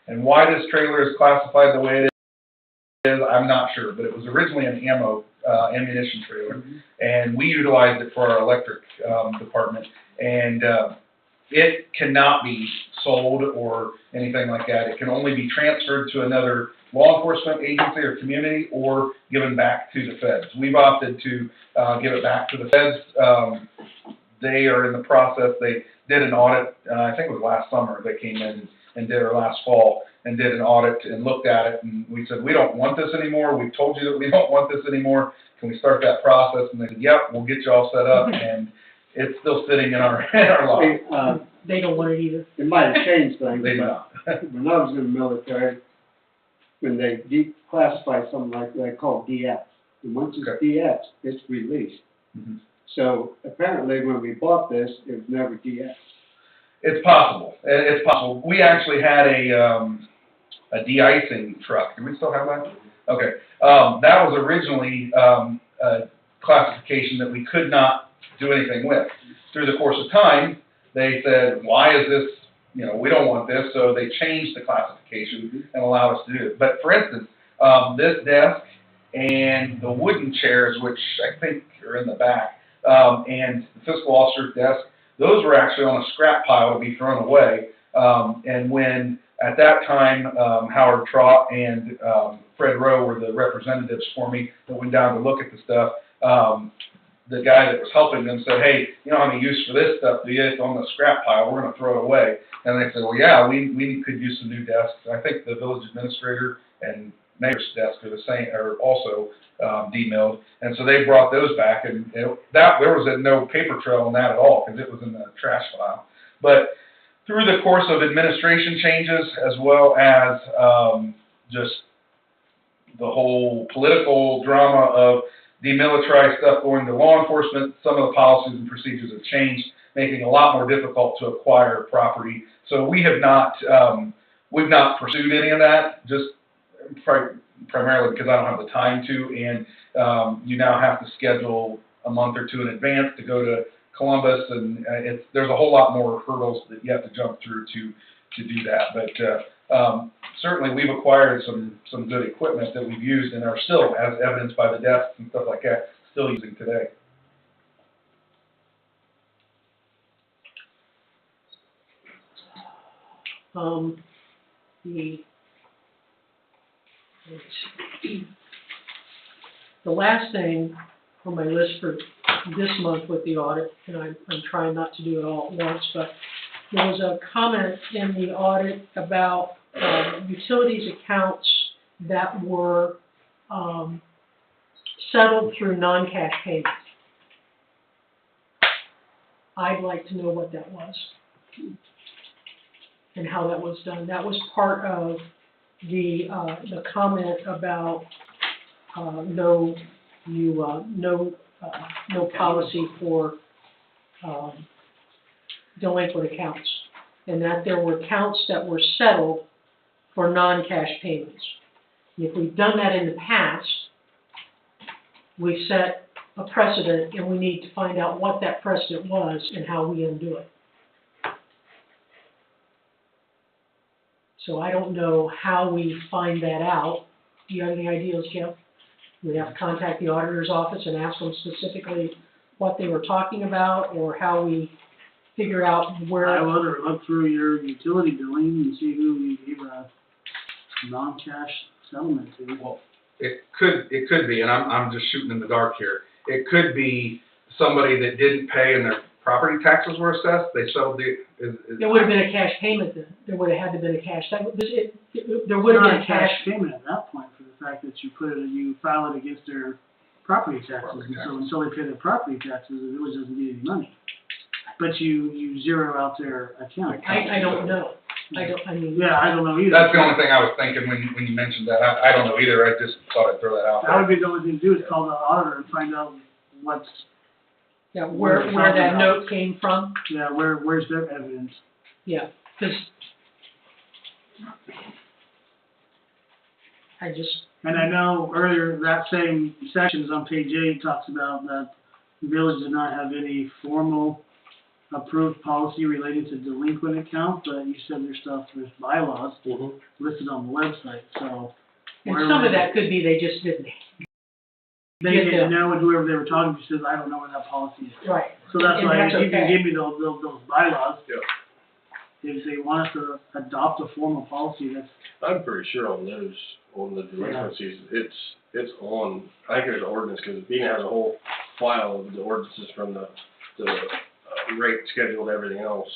and why this trailer is classified the way it is, I'm not sure, but it was originally an ammunition trailer, and we utilized it for our electric department, and it cannot be sold or anything like that. It can only be transferred to another law enforcement agency or community or given back to the feds. We've opted to give it back to the feds. They are in the process. They did an audit, I think it was last summer, they came in and did, or last fall, and did an audit and looked at it, and we said, we don't want this anymore, we've told you that we don't want this anymore, can we start that process? And they said, yep, we'll get you all set up, and it's still sitting in our lot. They don't want it either. It might have changed things. They do not. When I was in the military, when they declassify something like they call DX, and once it's DX, it's released. Mm-hmm. So apparently when we bought this, it was never DX. It's possible. It's possible. We actually had a de-icing truck. Do we still have that? Okay. That was originally a classification that we could not do anything with. Through the course of time, they said, why is this, we don't want this, so they changed the classification and allowed us to do it. But for instance, this desk and the wooden chairs, which I think are in the back, and the fiscal officer's desk, those were actually on a scrap pile to be thrown away. And when, at that time, Howard Trott and Fred Rowe were the representatives for me that went down to look at the stuff, the guy that was helping them said, hey, you don't have any use for this stuff, do you? It's on the scrap pile, we're going to throw it away. And they said, well, yeah, we could use some new desks. I think the village administrator and mayor's desk are the same, are also demilled, and so they brought those back, and there was no paper trail on that at all because it was in the trash pile. But through the course of administration changes, as well as just the whole political drama of demilitarized stuff going to law enforcement, some of the policies and procedures have changed. making it a lot more difficult to acquire property. So we have not, we've not pursued any of that, just primarily because I don't have the time to, and you now have to schedule a month or two in advance to go to Columbus, and there's a whole lot more hurdles that you have to jump through to do that. But certainly we've acquired some good equipment that we've used and are still, as evidenced by the desks and stuff like that, still using today. The last thing on my list for this month with the audit, and I'm trying not to do it all at once, but there was a comment in the audit about utilities accounts that were settled through non-cash payments. I'd like to know what that was and how that was done. That was part of the comment about no policy for delinquent accounts, and that there were accounts that were settled for non-cash payments. And if we've done that in the past, we've set a precedent, and we need to find out what that precedent was and how we undo it. So I don't know how we find that out. Do you have any ideas, Jeff? We have to contact the auditor's office and ask them specifically what they were talking about, or how we figure out where. I would, or look through your utility billing and see who you gave a non-cash settlement to. Well, it could be, and I'm just shooting in the dark here. It could be somebody that didn't pay and their property taxes were assessed. They settled the. There would have been a cash payment then. There would have had to been a cash. There would have been a cash payment at that point for the fact that you file it against their property taxes. And so until they pay their property taxes, the village doesn't get any money. But you zero out their account. I don't know. I don't know either. That's the only thing I was thinking when you mentioned that. I don't know either. I just thought I'd throw that out there. That would be the only thing to do, is call the auditor and find out what's. Yeah, where that note came from. Yeah, where's their evidence? Yeah, because And I know earlier, that same section is on page 8, talks about that the village did not have any formal approved policy related to delinquent accounts, but you said there's bylaws listed on the website, so. And some of that could be they just didn't. They didn't know, and whoever they were talking to says, I don't know where that policy is. Right. So that's And why, that's if you can okay. give me those bylaws. Yeah. If they want us to adopt a formal policy, that's. I'm pretty sure on those, on the delinquencies, it's on, I think there's an ordinance, because Bina has a whole file of the ordinances from the rate schedule and everything else.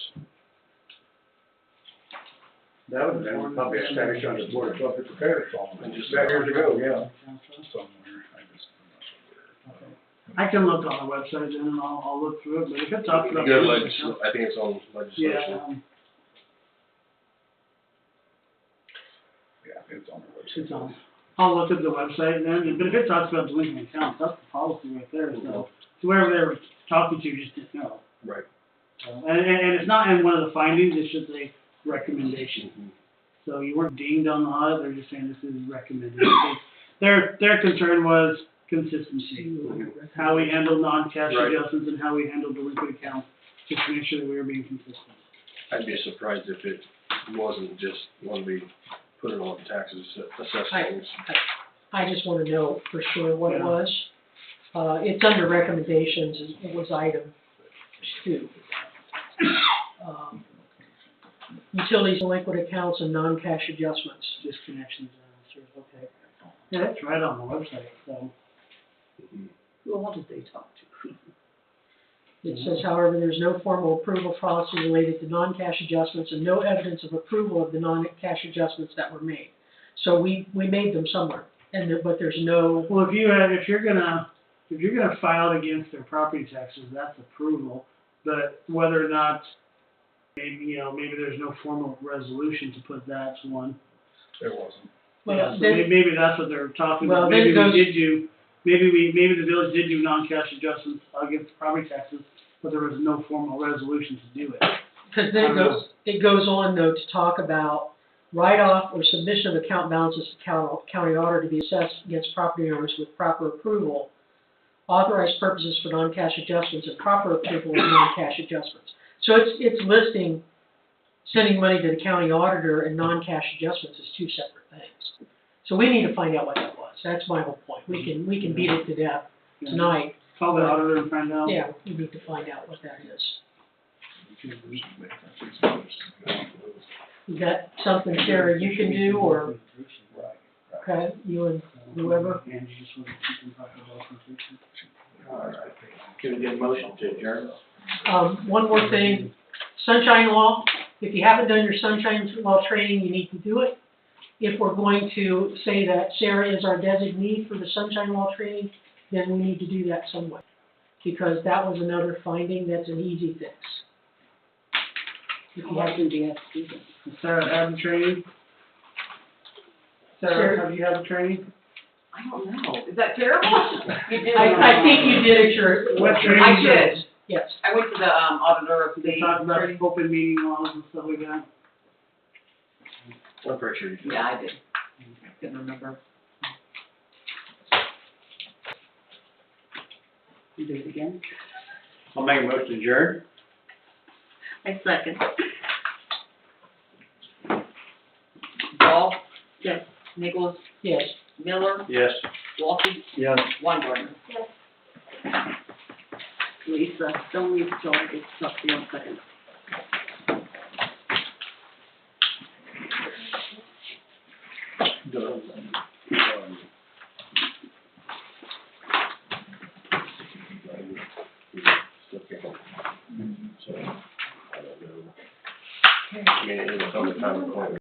That would have been probably established under the Board of Public Affairs, And just years ago, yeah. Somewhere, I'm not sure. I can look on the website and I'll look through it, but if it talks about. Good I think it's on legislation. Yeah, Yeah, it's on the website. it's on. I'll look at the website then, but if it talks about delinquent accounts, that's the policy right there, so whoever they were talking to just didn't know. Right. So, and it's not in one of the findings, it's just a recommendation. So you weren't deemed on the audit, they're just saying this is recommended. Their concern was consistency, how we handle non-cash Right. adjustments and how we handle delinquent accounts, just to make sure that we were being consistent. I'd be surprised if it wasn't just when we put it on taxes, assess things. I just want to know for sure what it Yeah. was. It's under recommendations, and it was item 2. Utilities, delinquent accounts, and non-cash adjustments. Disconnections, okay. Yeah, that's right on the website, so. Who all did they talk to? It says, however, there's no formal approval policy related to non-cash adjustments and no evidence of approval of the non-cash adjustments that were made. So we made them somewhere, but there's no. Well, if you're gonna file it against their property taxes, that's approval. But whether or not, maybe there's no formal resolution to put that one. There wasn't. Well, Yeah, so then- maybe that's what they're talking Well, about. then Maybe it goes- maybe the village did do non-cash adjustments against property taxes, but there was no formal resolution to do it. Because then it goes on though to talk about write-off or submission of account balances to county auditor to be assessed against property owners with proper approval, authorized purposes for non-cash adjustments, and proper approval of non-cash adjustments. So it's listing sending money to the county auditor and non-cash adjustments as two separate things. So we need to find out what that was. That's my whole point. We can beat it to death tonight. Call the auditor and find out. Yeah, we need to find out what that is. Is that something, Sarah, you can do, or, okay, you and whoever? And you just want to keep them talking about completion. All right. Can we get a motion to adjourn? One more thing, sunshine law, if you haven't done your sunshine law training, you need to do it. If we're going to say that Sarah is our designee for the sunshine law training, then we need to do that some way. Because that was another finding that's an easy fix. If you have to, Does Sarah have the training? Sarah, have you had the training? I don't know, is that terrible? You did. I think you did it your. What training? I did. Yes. I went to the, auditor of They state. talked about open meeting laws and stuff like that. I'm pretty sure you did. Yeah, I did. I couldn't remember. You do it again? I'll make a motion to adjourn. I second. Ball, Yes. Nichols, Yes. Miller, Yes. Walkie, Yes. Weingarten. Lisa, don't leave till I get stuff for you in a second. I mean, it was some time point.